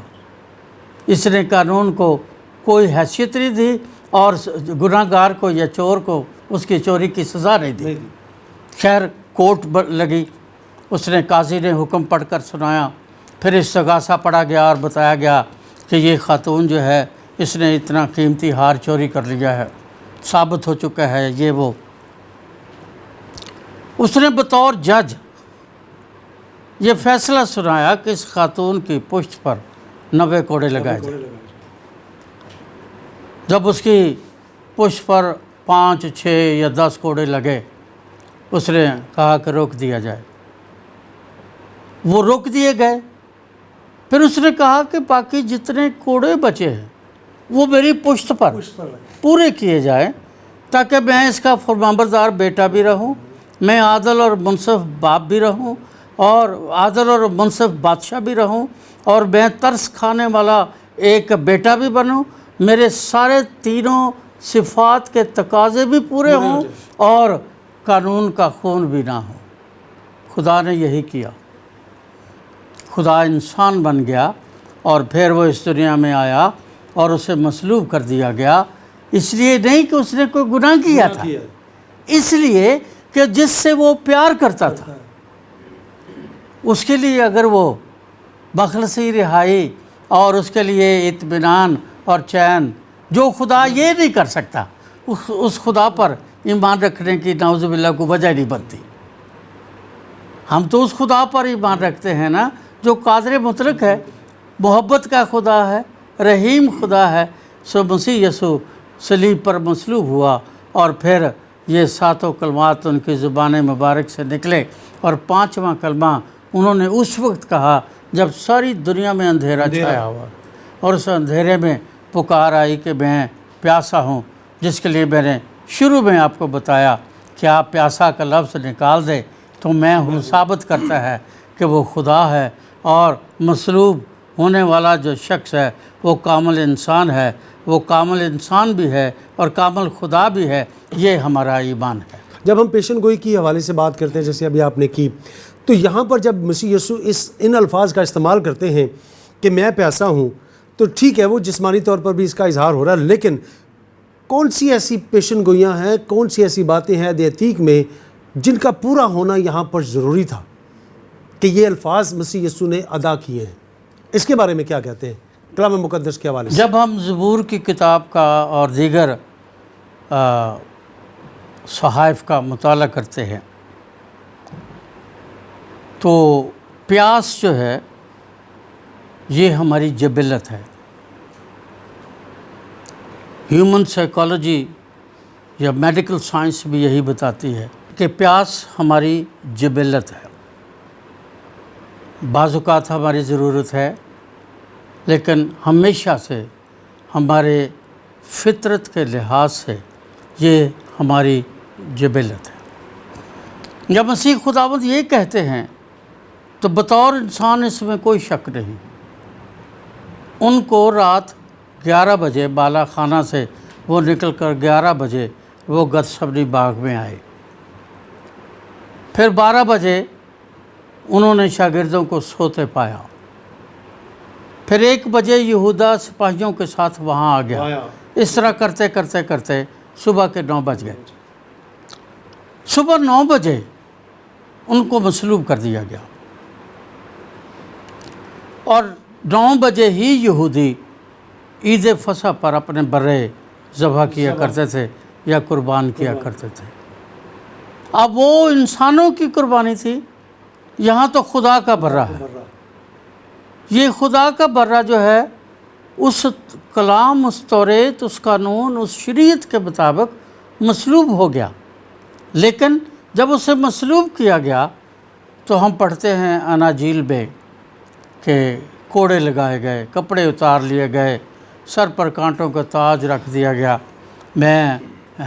اس نے قانون کو کوئی حیثیت نہیں دی اور گناہ گار کو یا چور کو اس کی چوری کی سزا نہیں دی۔ خیر کوٹ لگی، اس نے قاضی نے حکم پڑھ کر سنایا، پھر استغاثہ پڑھا گیا اور بتایا گیا کہ یہ خاتون جو ہے اس نے اتنا قیمتی ہار چوری کر لیا ہے، ثابت ہو چکا ہے یہ وہ۔ اس نے بطور جج یہ فیصلہ سنایا کہ اس خاتون کی پشت پر 90 کوڑے لگائے جائیں۔ جب اس کی پشت پر 5, 6 یا 10 کوڑے لگے، اس نے کہا کہ روک دیا جائے، وہ روک دیے گئے۔ پھر اس نے کہا کہ باقی جتنے کوڑے بچے ہیں وہ میری پشت پر پورے کیے جائیں تاکہ میں اس کا فرمانبردار بیٹا بھی رہوں، میں عادل اور منصف باپ بھی رہوں اور عادل اور منصف بادشاہ بھی رہوں، اور میں ترس کھانے والا ایک بیٹا بھی بنوں، میرے سارے تینوں صفات کے تقاضے بھی پورے ہوں اور قانون کا خون بھی نہ ہو۔ خدا نے یہی کیا، خدا انسان بن گیا اور پھر وہ اس دنیا میں آیا اور اسے مصلوب کر دیا گیا، اس لیے نہیں کہ اس نے کوئی گناہ کیا تھا، اس لیے کہ جس سے وہ پیار کرتا تھا اس کے لیے اگر وہ مخلصی رہائی اور اس کے لیے اطمینان اور چین، جو خدا یہ نہیں کر سکتا، اس خدا پر ایمان رکھنے کی نعوذ باللہ کو وجہ نہیں بنتی۔ ہم تو اس خدا پر ایمان رکھتے ہیں نا جو قادر مطلق ہے، محبت کا خدا ہے، رحیم خدا ہے۔ سو مسیح یسوع صلیب پر مصلوب ہوا اور پھر یہ 7 کلمات ان کی زبان مبارک سے نکلے، اور 5واں کلمہ انہوں نے اس وقت کہا جب ساری دنیا میں اندھیرا چھایا ہوا، اور اس اندھیرے میں پکار آئی کہ میں پیاسا ہوں، جس کے لیے میں نے شروع میں آپ کو بتایا کہ آپ پیاسا کا لفظ نکال دیں تو میں ہوں ثابت کرتا ہے کہ وہ خدا ہے، اور مصلوب ہونے والا جو شخص ہے وہ کامل انسان ہے، وہ کامل انسان بھی ہے اور کامل خدا بھی ہے۔ یہ ہمارا ایمان ہے۔ جب ہم پیشن گوئی کی حوالے سے بات کرتے ہیں جیسے ابھی آپ نے کی، تو یہاں پر جب مسیح یسوع ان الفاظ کا استعمال کرتے ہیں کہ میں پیاسا ہوں، تو ٹھیک ہے وہ جسمانی طور پر بھی اس کا اظہار ہو رہا ہے، لیکن کون سی ایسی پیشن گوئیاں ہیں، کون سی ایسی باتیں ہیں عہد عتیق میں جن کا پورا ہونا یہاں پر ضروری تھا کہ یہ الفاظ مسیح یسوع نے ادا کیے ہیں؟ اس کے بارے میں کیا کہتے ہیں کلام مقدس کے حوالے سے؟ جب ہم زبور کی کتاب کا اور دیگر صحائف کا مطالعہ کرتے ہیں تو پیاس جو ہے یہ ہماری جبلت ہے۔ ہیومن سائیکالوجی یا میڈیکل سائنس بھی یہی بتاتی ہے کہ پیاس ہماری جبلت ہے۔ بعض اوقات ہماری ضرورت ہے، لیکن ہمیشہ سے ہمارے فطرت کے لحاظ سے یہ ہماری جبلت ہے۔ جب مسیح خداوند یہ کہتے ہیں تو بطور انسان اس میں کوئی شک نہیں۔ ان کو رات 11 بجے بالا خانہ سے وہ نکل کر 11 بجے وہ گتسمنی باغ میں آئے، پھر 12 بجے انہوں نے شاگردوں کو سوتے پایا، پھر 1 بجے یہودا سپاہیوں کے ساتھ وہاں آ گیا۔ اس طرح کرتے کرتے کرتے صبح کے 9 بج گئے۔ صبح 9 بجے ان کو مصلوب کر دیا گیا، اور 9 بجے ہی یہودی عید فصح پر اپنے برے ذبح کیا کرتے تھے یا قربان کیا کرتے تھے۔ اب وہ انسانوں کی قربانی تھی، یہاں تو خدا کا برہ ہے۔ یہ خدا کا برہ جو ہے اس کلام، اس توریت، اس قانون، اس شریعت کے مطابق مصلوب ہو گیا، لیکن جب اسے مصلوب کیا گیا تو ہم پڑھتے ہیں اناجیل میں کہ کوڑے لگائے گئے، کپڑے اتار لیے گئے، سر پر کانٹوں کا تاج رکھ دیا گیا۔ میں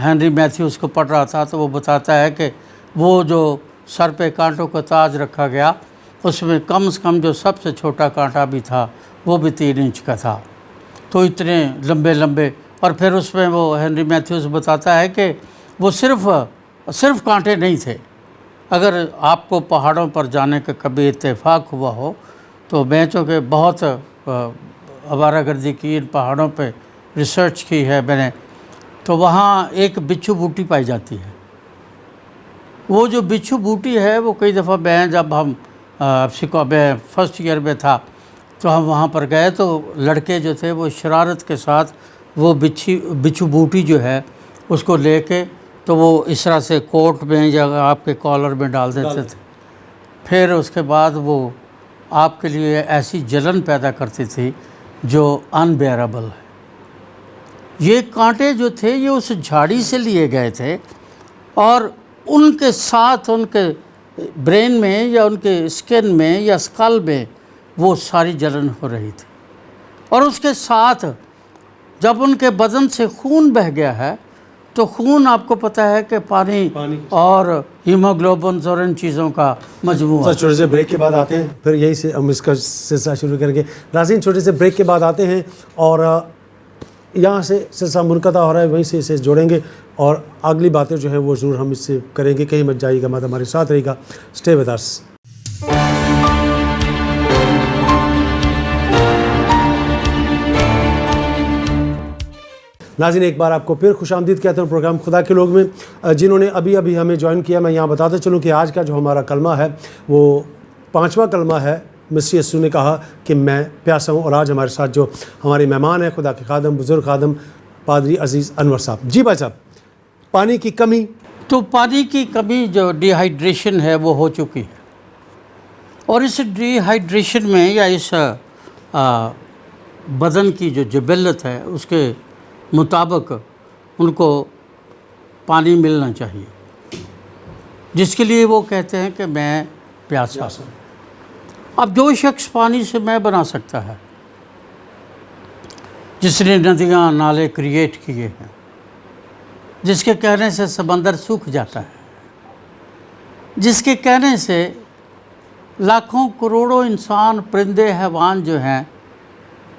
ہنری میتھیوز کو پڑھ رہا تھا تو وہ بتاتا ہے کہ وہ جو سر پہ کانٹوں کا تاج رکھا گیا اس میں کم سے کم جو سب سے چھوٹا کانٹا بھی تھا وہ بھی 3 انچ کا تھا، تو اتنے لمبے لمبے۔ اور پھر اس میں وہ ہنری میتھیوز بتاتا ہے کہ وہ صرف کانٹے نہیں تھے۔ اگر آپ کو پہاڑوں پر جانے کا کبھی اتفاق ہوا ہو تو میں چونکہ بہت آوارہ گردی کی ان پہاڑوں پہ ریسرچ کی ہے میں نے، تو وہاں ایک بچھو بوٹی پائی جاتی ہے۔ وہ جو بچھو بوٹی ہے وہ کئی دفعہ جب ہم میں فرسٹ ایئر میں تھا تو ہم وہاں پر گئے تو لڑکے جو تھے وہ شرارت کے ساتھ وہ بچھو بوٹی جو ہے اس کو لے کے تو وہ اس طرح سے کوٹ میں یا آپ کے کالر میں ڈال دیتے تھے، پھر اس کے بعد وہ آپ کے لیے ایسی جلن پیدا کرتی تھی جو انبیئربل ہے۔ یہ کانٹے جو تھے یہ اس جھاڑی سے لیے گئے تھے، اور ان کے ساتھ ان کے برین میں یا ان کے اسکن میں یا اسکل میں وہ ساری جلن ہو رہی تھی، اور اس کے ساتھ جب ان کے بدن سے خون بہہ گیا ہے تو خون آپ کو پتہ ہے کہ پانی اور ہیموگلوبنز اور ان چیزوں کا مجموعہ۔ چھوٹے سے بریک کے بعد آتے ہیں، پھر یہیں سے ہم اس کا سلسلہ شروع کریں گے۔ ناظرین چھوٹے سے بریک کے بعد آتے ہیں اور یہاں سے سلسلہ منقطع ہو رہا ہے، وہیں سے اسے جوڑیں گے اور اگلی باتیں جو ہیں وہ ضرور ہم اس سے کریں گے۔ کہیں مت جائیے گا، مت ہمارے ساتھ رہے گا۔ Stay with us. ناظرین ایک بار آپ کو پھر خوش آمدید کہتا ہوں پروگرام خدا کے لوگ میں۔ جنہوں نے ابھی ہمیں جوائن کیا، میں یہاں بتاتا چلوں کہ آج کا جو ہمارا کلمہ ہے وہ 5واں کلمہ ہے۔ مسیح یسوع نے کہا کہ میں پیاسا ہوں، اور آج ہمارے ساتھ جو ہمارے مہمان ہیں خدا کے خادم، بزرگ خادم پادری عزیز انور صاحب۔ جی بھائی صاحب، پانی کی کمی، تو پانی کی کمی جو ڈی ہائیڈریشن ہے وہ ہو چکی ہے، اور اس ڈی ہائیڈریشن میں یا اس بدن کی جو جبلت ہے اس کے مطابق ان کو پانی ملنا چاہیے، جس کے لیے وہ کہتے ہیں کہ میں پیاسا ہوں۔ اب جو شخص پانی سے میں بنا سکتا ہے، جس نے ندیاں نالے کریٹ کیے ہیں، جس کے کہنے سے سمندر سوکھ جاتا ہے، جس کے کہنے سے لاکھوں کروڑوں انسان، پرندے، حیوان جو ہیں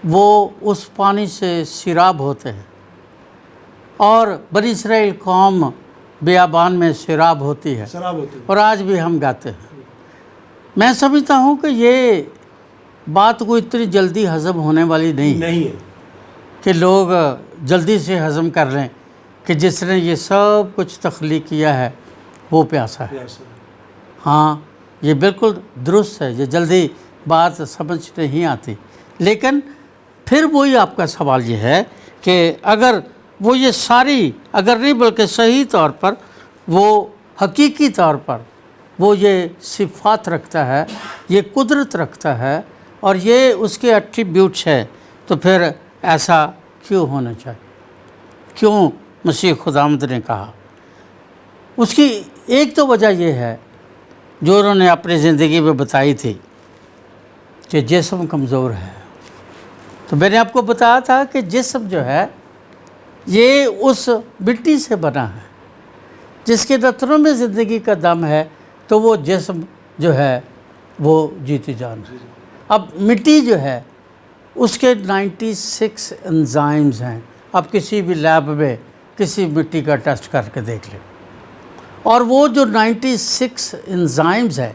وہ اس پانی سے سیراب ہوتے ہیں، اور بنی اسرائیل قوم بیابان میں سیراب ہوتی ہے، اور آج بھی ہم گاتے ہیں۔ میں سمجھتا ہوں کہ یہ بات کوئی اتنی جلدی ہضم ہونے والی نہیں ہے کہ لوگ جلدی سے ہضم کر لیں کہ جس نے یہ سب کچھ تخلیق کیا ہے وہ پیاسا ہے۔ ہاں یہ بالکل درست ہے، یہ جلدی بات سمجھ نہیں آتی، لیکن پھر وہی آپ کا سوال یہ ہے کہ اگر وہ یہ ساری، اگر نہیں بلکہ صحیح طور پر، وہ حقیقی طور پر وہ یہ صفات رکھتا ہے، یہ قدرت رکھتا ہے اور یہ اس کے ایٹریبیوٹس ہے، تو پھر ایسا کیوں ہونا چاہیے؟ کیوں مسیح خداوند نے کہا؟ اس کی ایک تو وجہ یہ ہے جو انہوں نے اپنی زندگی میں بتائی تھی کہ جسم کمزور ہے۔ تو میں نے آپ کو بتایا تھا کہ جسم جو ہے یہ اس مٹی سے بنا ہے، جس کے نتنوں میں زندگی کا دم ہے، تو وہ جسم جو ہے وہ جیتی جان ہے۔ اب مٹی جو ہے اس کے 96 انزائمز ہیں، آپ کسی بھی لیب میں کسی مٹی کا ٹیسٹ کر کے دیکھ لیں، اور وہ جو 96 انزائمز ہیں،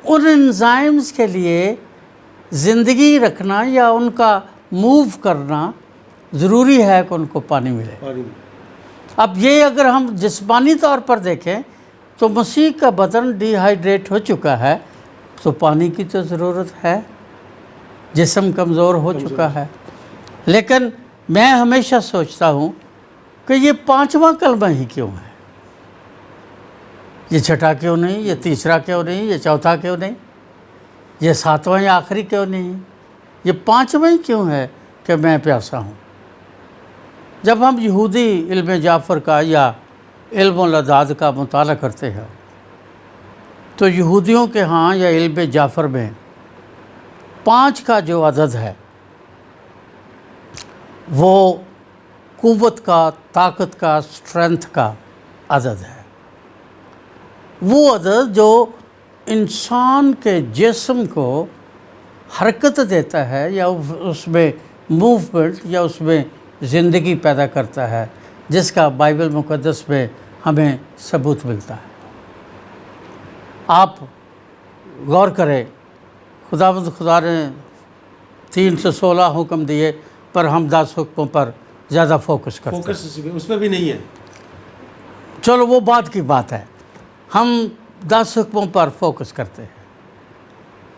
ان انزائمز کے لیے زندگی رکھنا یا ان کا موو کرنا ضروری ہے کہ ان کو پانی ملے۔ اب یہ اگر ہم جسمانی طور پر دیکھیں تو مسیح کا بدن ڈی ہائیڈریٹ ہو چکا ہے، تو پانی کی تو ضرورت ہے، جسم کمزور ہو چکا ہے۔ لیکن میں ہمیشہ سوچتا ہوں کہ یہ 5واں کلمہ ہی کیوں ہے؟ یہ چھٹا کیوں نہیں؟ یہ تیسرا کیوں نہیں؟ یہ چوتھا کیوں نہیں؟ یہ 7واں یا آخری کیوں نہیں؟ یہ 5واں ہی کیوں ہے کہ میں پیاسا ہوں؟ جب ہم یہودی علم جعفر کا یا علم الاعداد کا مطالعہ کرتے ہیں تو یہودیوں کے ہاں یا علم جعفر میں 5 کا جو عدد ہے وہ قوت کا، طاقت کا، اسٹرینتھ کا عدد ہے۔ وہ عدد جو انسان کے جسم کو حرکت دیتا ہے یا اس میں موومنٹ یا اس میں زندگی پیدا کرتا ہے، جس کا بائبل مقدس میں ہمیں ثبوت ملتا ہے۔ آپ غور کریں، خدا نے 316 حکم دیے پر ہم 10 حکموں پر زیادہ فوکس کرتے ہیں۔ اس میں بھی نہیں ہے، چلو وہ بات کی بات ہے، ہم 10 حکموں پر فوکس کرتے ہیں۔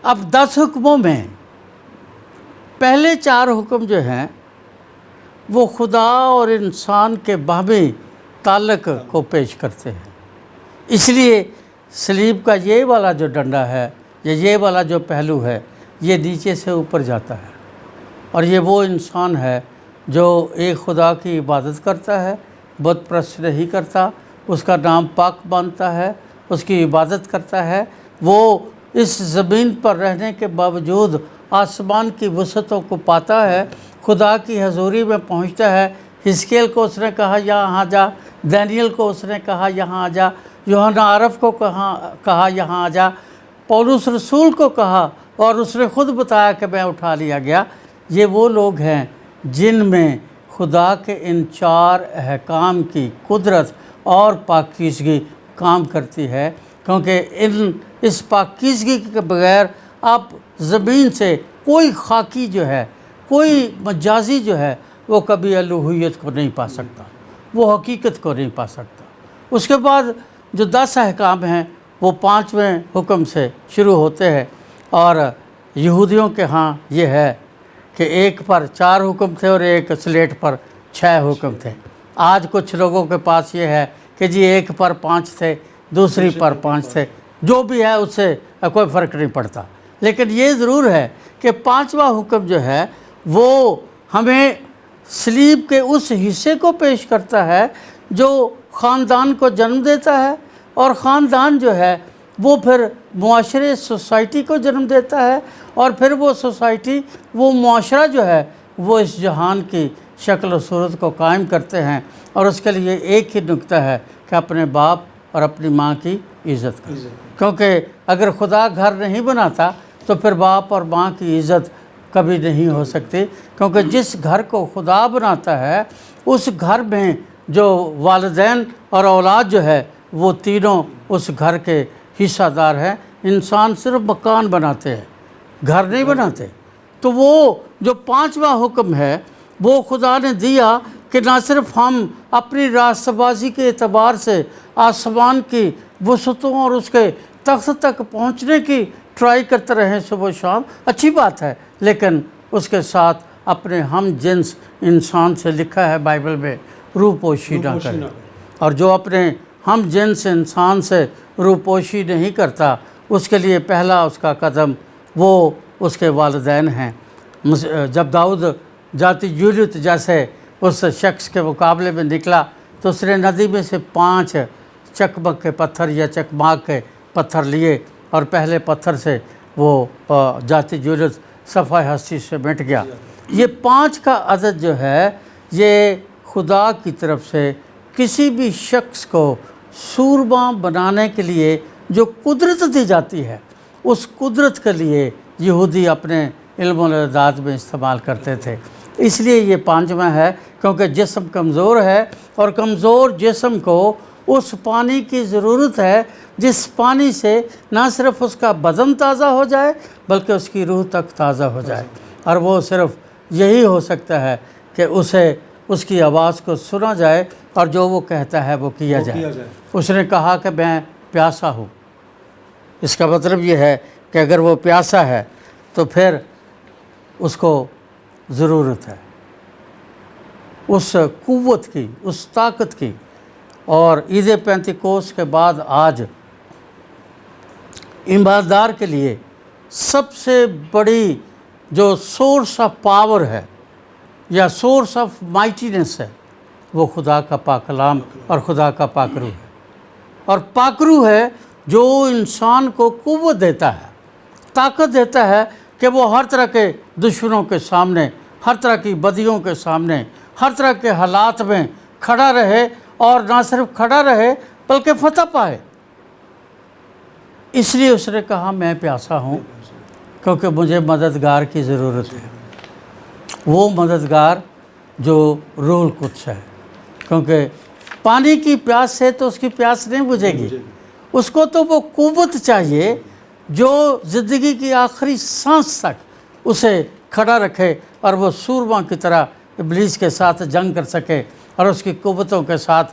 اب 10 حکموں میں پہلے 4 حکم جو ہیں وہ خدا اور انسان کے باہمی تعلق کو پیش کرتے ہیں۔ اس لیے صلیب کا یہ والا جو ڈنڈا ہے یا یہ والا جو پہلو ہے یہ نیچے سے اوپر جاتا ہے، اور یہ وہ انسان ہے جو ایک خدا کی عبادت کرتا ہے، بت پرست نہیں کرتا، اس کا نام پاک مانتا ہے، اس کی عبادت کرتا ہے۔ وہ اس زمین پر رہنے کے باوجود آسمان کی وسعتوں کو پاتا ہے، خدا کی حضوری میں پہنچتا ہے۔ حزقیل کو اس نے کہا یہاں آ جا، دانیل کو اس نے کہا یہاں آ جا، یوحنا عرف کو کہا یہاں آ جا، پولس رسول کو کہا، اور اس نے خود بتایا کہ میں اٹھا لیا گیا۔ یہ وہ لوگ ہیں جن میں خدا کے ان 4 احکام کی قدرت اور پاکیزگی کام کرتی ہے، کیونکہ اس پاکیزگی کے بغیر آپ زمین سے کوئی خاکی جو ہے، کوئی مجازی جو ہے، وہ کبھی الوہیت کو نہیں پا سکتا، وہ حقیقت کو نہیں پا سکتا۔ اس کے بعد جو 10 احکام ہیں وہ 5ویں حکم سے شروع ہوتے ہیں، اور یہودیوں کے ہاں یہ ہے کہ ایک پر 4 حکم تھے اور ایک سلیٹ پر 6 حکم تھے۔ آج کچھ لوگوں کے پاس یہ ہے کہ جی ایک پر 5 تھے، دوسری پر 5 تھے، جو بھی ہے اس سے کوئی فرق نہیں پڑتا۔ لیکن یہ ضرور ہے کہ 5واں حکم جو ہے وہ ہمیں صلیب کے اس حصے کو پیش کرتا ہے جو خاندان کو جنم دیتا ہے، اور خاندان جو ہے وہ پھر معاشرے، سوسائٹی کو جنم دیتا ہے، اور پھر وہ سوسائٹی، وہ معاشرہ جو ہے وہ اس جہان کی شکل و صورت کو قائم کرتے ہیں، اور اس کے لیے ایک ہی نکتہ ہے کہ اپنے باپ اور اپنی ماں کی عزت کریں، کیونکہ اگر خدا گھر نہیں بناتا تو پھر باپ اور ماں کی عزت کبھی نہیں ہو سکتی، کیونکہ جس گھر کو خدا بناتا ہے اس گھر میں جو والدین اور اولاد جو ہے وہ تینوں اس گھر کے حصہ دار ہیں۔ انسان صرف مکان بناتے ہیں، گھر نہیں بناتے۔ تو وہ جو 5واں حکم ہے وہ خدا نے دیا کہ نہ صرف ہم اپنی راستہ بازی کے اعتبار سے آسمان کی وسعتوں اور اس کے تخت تک پہنچنے کی ٹرائی کرتے رہیں صبح و شام، اچھی بات ہے، لیکن اس کے ساتھ اپنے ہم جنس انسان سے لکھا ہے بائبل میں روپوشی نہ کریں، اور جو اپنے ہم جنس انسان سے روپوشی نہیں کرتا اس کے لیے پہلا اس کا قدم وہ اس کے والدین ہیں۔ جب داؤد ذاتی جولیت جیسے اس شخص کے مقابلے میں نکلا تو اس نے ندی میں سے 5 چکمک کے پتھر یا چکماک کے پتھر لیے، اور پہلے پتھر سے وہ ذاتی جولیت صفحہ ہستی سے مٹ گیا۔ یہ 5 کا عدد جو ہے یہ خدا کی طرف سے کسی بھی شخص کو سورباں بنانے کے لیے جو قدرت دی جاتی ہے، اس قدرت کے لیے یہودی اپنے علم و اعداد میں استعمال کرتے تھے۔ اس لیے یہ 5واں ہے، کیونکہ جسم کمزور ہے اور کمزور جسم کو اس پانی کی ضرورت ہے جس پانی سے نہ صرف اس کا بدن تازہ ہو جائے بلکہ اس کی روح تک تازہ ہو جائے، اور وہ صرف یہی ہو سکتا ہے کہ اسے اس کی آواز کو سنا جائے اور جو وہ کہتا ہے وہ کیا جائے۔ اس نے کہا کہ میں پیاسا ہوں، اس کا مطلب یہ ہے کہ اگر وہ پیاسا ہے تو پھر اس کو ضرورت ہے اس قوت کی، اس طاقت کی۔ اور عید پینتیکوس کے بعد آج ایماندار کے لیے سب سے بڑی جو سورس آف پاور ہے یا سورس آف مائٹینس ہے وہ خدا کا پاک کلام اور خدا کا پاک روح ہے، اور پاک روح ہے جو انسان کو قوت دیتا ہے، طاقت دیتا ہے کہ وہ ہر طرح کے دشمنوں کے سامنے، ہر طرح کی بدیوں کے سامنے، ہر طرح کے حالات میں کھڑا رہے، اور نہ صرف کھڑا رہے بلکہ فتح پائے۔ اس لیے اس نے کہا میں پیاسا ہوں کیونکہ مجھے مددگار کی ضرورت ہے، وہ مددگار جو روح القدس ہے، کیونکہ پانی کی پیاس سے تو اس کی پیاس نہیں بجھے گی، اس کو تو وہ قوت چاہیے جو زندگی کی آخری سانس تک اسے کھڑا رکھے اور وہ سورما کی طرح ابلیس کے ساتھ جنگ کر سکے اور اس کی قوتوں کے ساتھ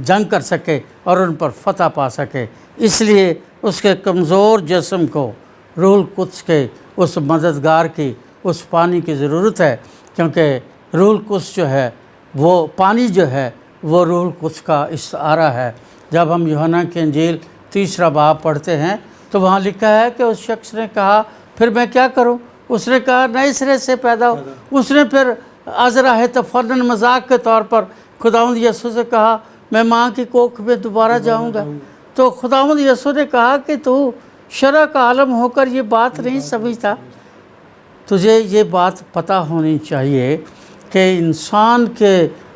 جنگ کر سکے اور ان پر فتح پا سکے۔ اس لیے اس کے کمزور جسم کو روح القدس کے اس مددگار کی، اس پانی کی ضرورت ہے، کیونکہ روح القدس جو ہے وہ پانی جو ہے وہ روح القدس کا استعارہ ہے۔ جب ہم یوحنا کی انجیل 3 باب پڑھتے ہیں تو وہاں لکھا ہے کہ اس شخص نے کہا پھر میں کیا کروں؟ اس نے کہا نئے سرے سے پیدا ہو۔ اس نے پھر عذراہ تفنن مذاق کے طور پر خداوند یسوع سے کہا میں ماں کی کوکھ میں دوبارہ جاؤں گا۔ تو خداوند یسوع نے کہا کہ تو شرع کا عالم ہو کر یہ بات نہیں سمجھتا، تجھے یہ بات پتہ ہونی چاہیے کہ انسان کے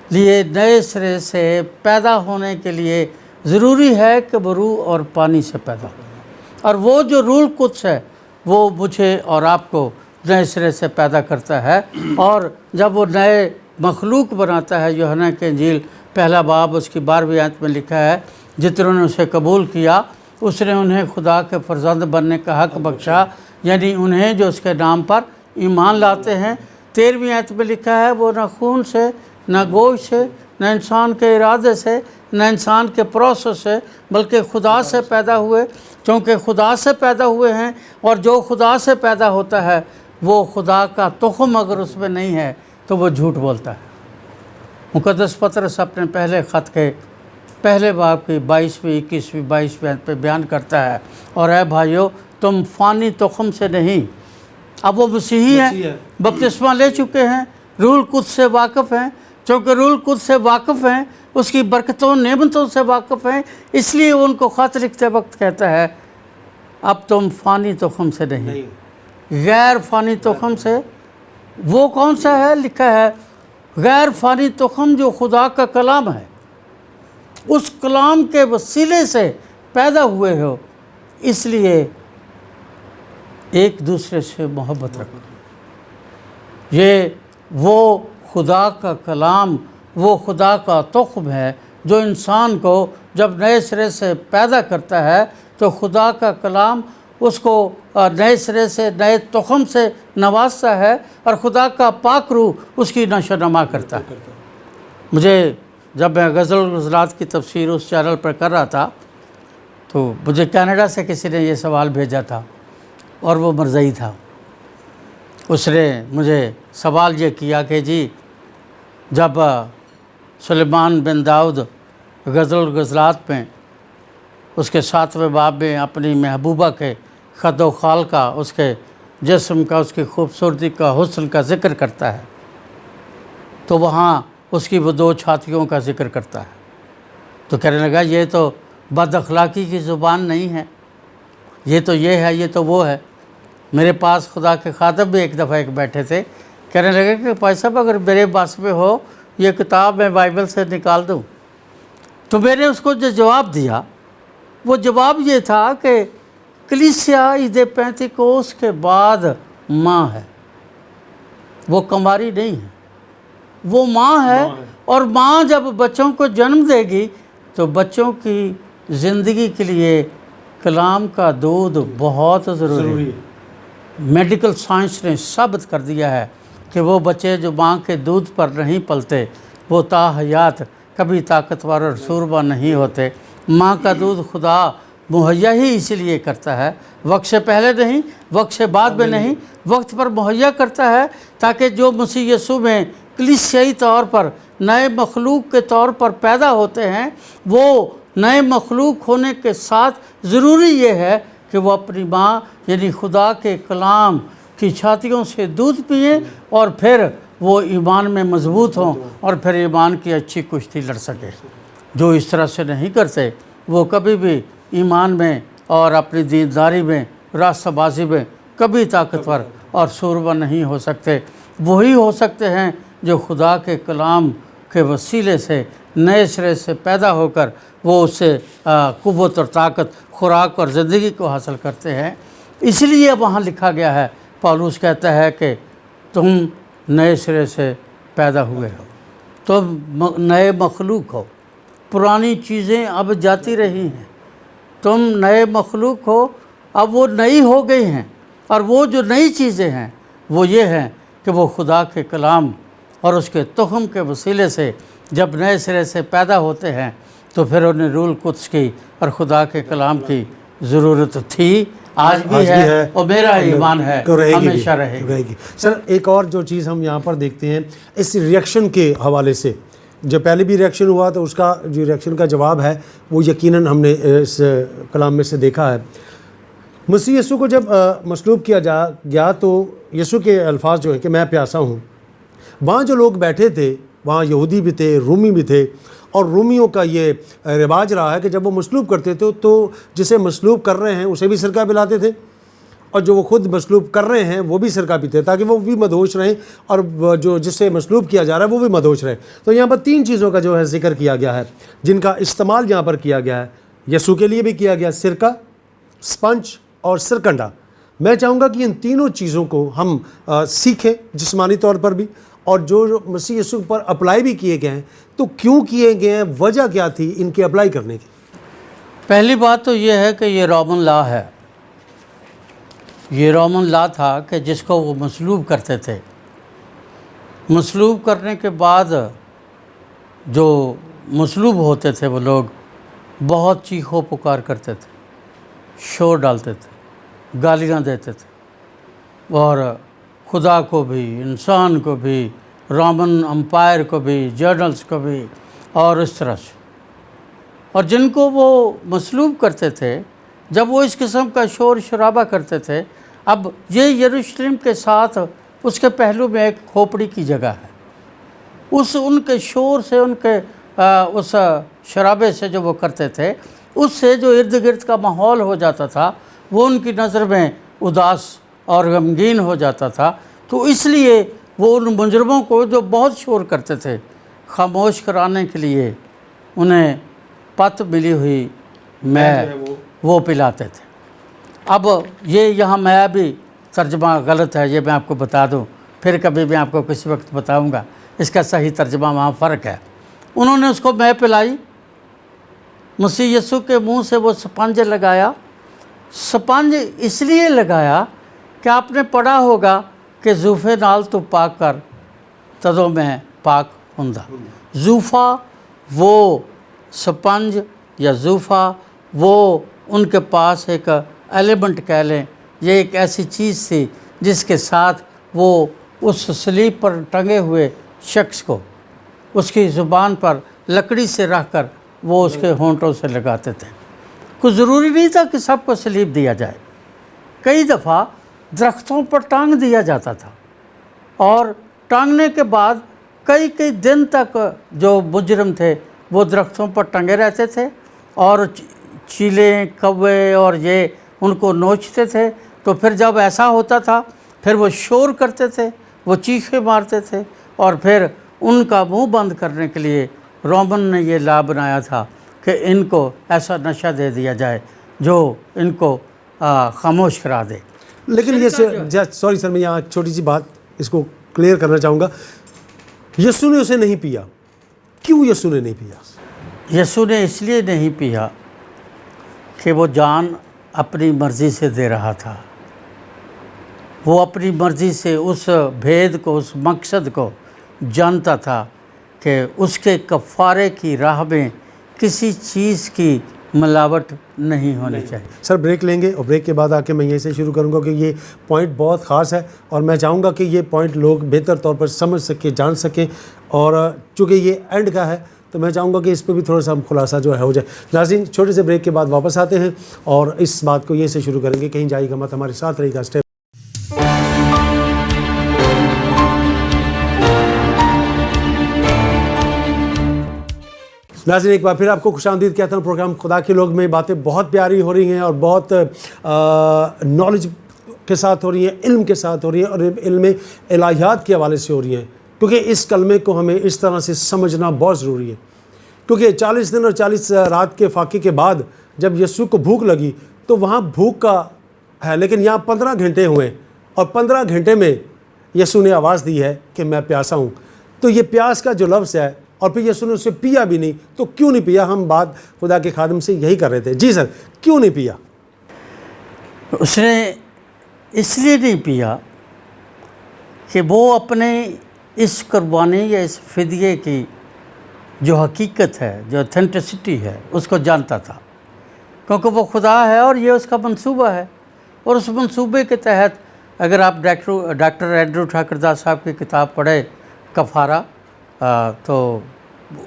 لیے نئے سرے سے پیدا ہونے کے لیے ضروری ہے کہ وہ روح اور پانی سے پیدا ہو، اور وہ جو روح القدس ہے وہ مجھے اور آپ کو نئے سرے سے پیدا کرتا ہے، اور جب وہ نئے مخلوق بناتا ہے۔ یوحنا کی انجیل 1 باب اس کی 12ویں آیت میں لکھا ہے جتنوں نے اسے قبول کیا اس نے انہیں خدا کے فرزند بننے کا حق بخشا، یعنی انہیں جو اس کے نام پر ایمان لاتے ہیں۔ 13ویں آیت میں لکھا ہے وہ نہ خون سے، نہ گوشت سے، نہ انسان کے ارادے سے، نہ انسان کے پروسس سے، بلکہ خدا سے پیدا ہوئے، کیونکہ خدا سے پیدا ہوئے ہیں، اور جو خدا سے پیدا ہوتا ہے وہ خدا کا تخم اگر اس میں نہیں ہے تو وہ جھوٹ بولتا ہے۔ مقدس پطرس اپنے پہلے خط کے 1 باب کی 22ویں 21ویں 22ویں آیت پہ بیان کرتا ہے، اور اے بھائیو تم فانی تخم سے نہیں، اب وہ مسیحی ہیں، بپتسمہ لے چکے ہیں، روح القدس سے واقف ہیں، چونکہ روح القدس سے واقف ہیں اس کی برکتوں نعمتوں سے واقف ہیں، اس لیے ان کو خط لکھتے وقت کہتا ہے اب تم فانی تخم سے نہیں، غیر فانی تخم سے۔ وہ کون سا ہے؟ لکھا ہے غیر فانی تخم جو خدا کا کلام ہے، اس کلام کے وسیلے سے پیدا ہوئے ہو، اس لیے ایک دوسرے سے محبت رکھو۔ یہ وہ خدا کا کلام، وہ خدا کا تخم ہے جو انسان کو جب نئے سرے سے پیدا کرتا ہے تو خدا کا کلام اس کو نئے سرے سے نئے تخم سے نوازتا ہے، اور خدا کا پاک روح اس کی نشو و نما کرتا ہے۔ مجھے جب میں غزل و غزلات کی تفسیر اس چینل پر کر رہا تھا تو مجھے کینیڈا سے کسی نے یہ سوال بھیجا تھا، اور وہ مرزئی تھا۔ اس نے مجھے سوال یہ کیا کہ جی جب سلیمان بن داؤد غزل و غزلات میں اس کے 7ویں باب میں اپنی محبوبہ کے خد و خال کا، اس کے جسم کا، اس کی خوبصورتی کا، حسن کا ذکر کرتا ہے، تو وہاں اس کی وہ 2 چھاتیوں کا ذکر کرتا ہے۔ تو کہنے لگا یہ تو بد اخلاقی کی زبان نہیں ہے، یہ تو یہ ہے، یہ تو وہ ہے۔ میرے پاس خدا کے خاطب بھی ایک دفعہ بیٹھے تھے، کہنے لگے کہ بھائی صاحب اگر میرے بس میں ہو یہ کتاب میں بائبل سے نکال دوں۔ تو میں نے اس کو جو جواب دیا وہ جواب یہ تھا کہ کلیسیا عید پینتیکوس کے بعد ماں ہے، وہ کماری نہیں ہے، وہ ماں ہے، اور ماں جب بچوں کو جنم دے گی تو بچوں کی زندگی کے لیے کلام کا دودھ بہت ضروری ہے۔ میڈیکل سائنس نے ثابت کر دیا ہے کہ وہ بچے جو ماں کے دودھ پر نہیں پلتے وہ تا حیات کبھی طاقتور اور سوربا نہیں ہوتے۔ ماں کا دودھ خدا مہیا ہی اسی لیے کرتا ہے، وقت سے پہلے نہیں، وقت سے بعد میں نہیں، وقت پر مہیا کرتا ہے تاکہ جو مسیح یسوع میں کلیسیائی طور پر نئے مخلوق کے طور پر پیدا ہوتے ہیں، وہ نئے مخلوق ہونے کے ساتھ ضروری یہ ہے کہ وہ اپنی ماں یعنی خدا کے کلام کی چھاتیوں سے دودھ پئیں اور پھر وہ ایمان میں مضبوط ہوں اور پھر ایمان کی اچھی کشتی لڑ سکے۔ جو اس طرح سے نہیں کرتے وہ کبھی بھی ایمان میں اور اپنی دینداری میں، راستہ بازی میں کبھی طاقتور اور سوربا نہیں ہو سکتے۔ وہی ہو سکتے ہیں جو خدا کے کلام کے وسیلے سے نئے سرے سے پیدا ہو کر وہ اس سے قوت اور طاقت، خوراک اور زندگی کو حاصل کرتے ہیں۔ اس لیے وہاں لکھا گیا ہے، پولس کہتا ہے کہ تم نئے سرے سے پیدا ہوئے ہو، تم نئے مخلوق ہو، پرانی چیزیں اب جاتی رہی ہیں، تم نئے مخلوق ہو، اب وہ نئی ہو گئی ہیں، اور وہ جو نئی چیزیں ہیں وہ یہ ہیں کہ وہ خدا کے کلام اور اس کے تخم کے وسیلے سے جب نئے سرے سے پیدا ہوتے ہیں تو پھر انہیں روح القدس کی اور خدا کے کلام کی ضرورت تھی، آج بھی ہے، اور میرا ایمان ہے ہمیشہ رہے گی۔ سر ایک اور جو چیز ہم یہاں پر دیکھتے ہیں اس ریئیکشن کے حوالے سے، جو پہلے بھی ریئیکشن ہوا تو اس کا جو ریئیکشن کا جواب ہے وہ یقیناً ہم نے اس کلام میں سے دیکھا ہے۔ مسیح یسوع کو جب مصلوب کیا گیا تو یسوع کے الفاظ جو ہیں کہ میں پیاسا ہوں، وہاں جو لوگ بیٹھے تھے وہاں یہودی بھی تھے، رومی بھی تھے، اور رومیوں کا یہ رواج رہا ہے کہ جب وہ مصلوب کرتے تھے تو جسے مصلوب کر رہے ہیں اسے بھی سرکہ پلاتے تھے، اور جو وہ خود مصلوب کر رہے ہیں وہ بھی سرکہ پیتے تاکہ وہ بھی مدہوش رہیں اور جو جسے مصلوب کیا جا رہا ہے وہ بھی مدہوش رہے۔ تو یہاں پر 3 چیزوں کا جو ہے ذکر کیا گیا ہے جن کا استعمال یہاں پر کیا گیا ہے، یسوع کے لیے بھی کیا گیا، سرکہ، سپنج اور سرکنڈا۔ میں چاہوں گا کہ ان تینوں چیزوں کو ہم سیکھیں جسمانی طور پر بھی، اور جو مسیح یسوع پر اپلائی بھی کیے گئے ہیں تو کیوں کیے گئے ہیں، وجہ کیا تھی ان کے اپلائی کرنے کی؟ پہلی بات تو یہ ہے کہ یہ رومن لا ہے، یہ رومن لا تھا کہ جس کو وہ مصلوب کرتے تھے۔ مصلوب کرنے کے بعد جو مصلوب ہوتے تھے وہ لوگ بہت چیخو پکار کرتے تھے، شور ڈالتے تھے، گالیاں دیتے تھے، اور خدا کو بھی، انسان کو بھی، رومن امپائر کو بھی، جنرلز کو بھی، اور اس طرح سے۔ اور جن کو وہ مصلوب کرتے تھے جب وہ اس قسم کا شور شرابہ کرتے تھے، اب یہ یروشلم کے ساتھ اس کے پہلو میں ایک کھوپڑی کی جگہ ہے، ان کے شور سے، ان کے اس شرابے سے جو وہ کرتے تھے، اس سے جو ارد گرد کا ماحول ہو جاتا تھا وہ ان کی نظر میں اداس اور غمگین ہو جاتا تھا۔ تو اس لیے وہ ان مجرموں کو جو بہت شور کرتے تھے خاموش کرانے کے لیے انہیں پت ملی ہوئی میں وہ پلاتے تھے۔ اب یہ یہاں میں بھی ترجمہ غلط ہے، یہ میں آپ کو بتا دوں، پھر کبھی میں آپ کو کسی وقت بتاؤں گا اس کا صحیح ترجمہ، وہاں فرق ہے۔ انہوں نے اس کو میں پلائی، مسیح یسوع کے منہ سے وہ سپنج لگایا۔ سپنج اس لیے لگایا کہ آپ نے پڑھا ہوگا کہ زوفے نال تو پاک کر تدوں میں پاک ہوندا زوفا وہ سپنج یا زوفا وہ ان کے پاس ایک ایلیمنٹ کہہ لیں، یہ ایک ایسی چیز تھی جس کے ساتھ وہ اس سلیب پر ٹنگے ہوئے شخص کو اس کی زبان پر لکڑی سے رکھ کر وہ اس کے ہونٹوں سے لگاتے تھے۔ کوئی ضروری نہیں تھا کہ سب کو سلیب دیا جائے، کئی دفعہ درختوں پر ٹانگ دیا جاتا تھا، اور ٹانگنے کے بعد کئی دن تک جو مجرم تھے وہ درختوں پر ٹنگے رہتے تھے، اور چیلیں کوے اور یہ ان کو نوچتے تھے۔ تو پھر جب ایسا ہوتا تھا پھر وہ شور کرتے تھے، وہ چیخیں مارتے تھے، اور پھر ان کا منہ بند کرنے کے لیے رومن نے یہ لا بنایا تھا کہ ان کو ایسا نشہ دے دیا جائے جو ان کو خاموش کرا دے۔ لیکن یہ سوری سر، میں یہاں ایک چھوٹی سی بات اس کو کلیئر کرنا چاہوں گا، یسوع نے اسے نہیں پیا، کیوں یسوع نے نہیں پیا؟ یسوع نے اس لیے نہیں پیا کہ وہ جان اپنی مرضی سے دے رہا تھا، وہ اپنی مرضی سے اس بھید کو، اس مقصد کو جانتا تھا کہ اس کے کفارے کی راہ میں کسی چیز کی ملاوٹ نہیں ہونی چاہیے۔ سر بریک لیں گے، اور بریک کے بعد آ کے میں یہیں سے شروع کروں گا کہ یہ پوائنٹ بہت خاص ہے، اور میں چاہوں گا کہ یہ پوائنٹ لوگ بہتر طور پر سمجھ سکیں، جان سکیں، اور چونکہ یہ اینڈ کا ہے تو میں چاہوں گا کہ اس پہ بھی تھوڑا سا ہم خلاصہ جو ہے ہو جائے۔ ناظرین، چھوٹے سے بریک کے بعد واپس آتے ہیں اور اس بات کو یہیں سے شروع کریں گے، کہیں جائے گا مت، ہمارے ساتھ رہے گا اسٹیپ۔ ناظرین، ایک بار پھر آپ کو خوش آمدید کہتا ہوں۔ پروگرام خدا کے لوگ میں باتیں بہت پیاری ہو رہی ہیں اور بہت نالج کے ساتھ ہو رہی ہیں، علم کے ساتھ ہو رہی ہیں، اور علم الہیات کے حوالے سے ہو رہی ہیں، کیونکہ اس کلمے کو ہمیں اس طرح سے سمجھنا بہت ضروری ہے، کیونکہ 40 دن اور 40 رات کے فاقے کے بعد جب یسوع کو بھوک لگی تو وہاں بھوک کا ہے، لیکن یہاں 15 گھنٹے ہوئے، اور 15 گھنٹے میں یسوع نے آواز دی ہے کہ میں پیاسا ہوں۔ تو یہ پیاس کا جو لفظ ہے، اور پھر یسوع نے اسے پیا بھی نہیں، تو کیوں نہیں پیا؟ ہم بات خدا کے خادم سے یہی کر رہے تھے۔ جی سر، کیوں نہیں پیا؟ اس نے اس لیے نہیں پیا کہ وہ اپنے اس قربانی یا اس فدیے کی جو حقیقت ہے، جو اتھینٹسٹی ہے، اس کو جانتا تھا، کیونکہ وہ خدا ہے اور یہ اس کا منصوبہ ہے، اور اس منصوبے کے تحت اگر آپ ڈاکٹر اینڈریو ٹھاکردار صاحب کی کتاب پڑھیں کفارہ، تو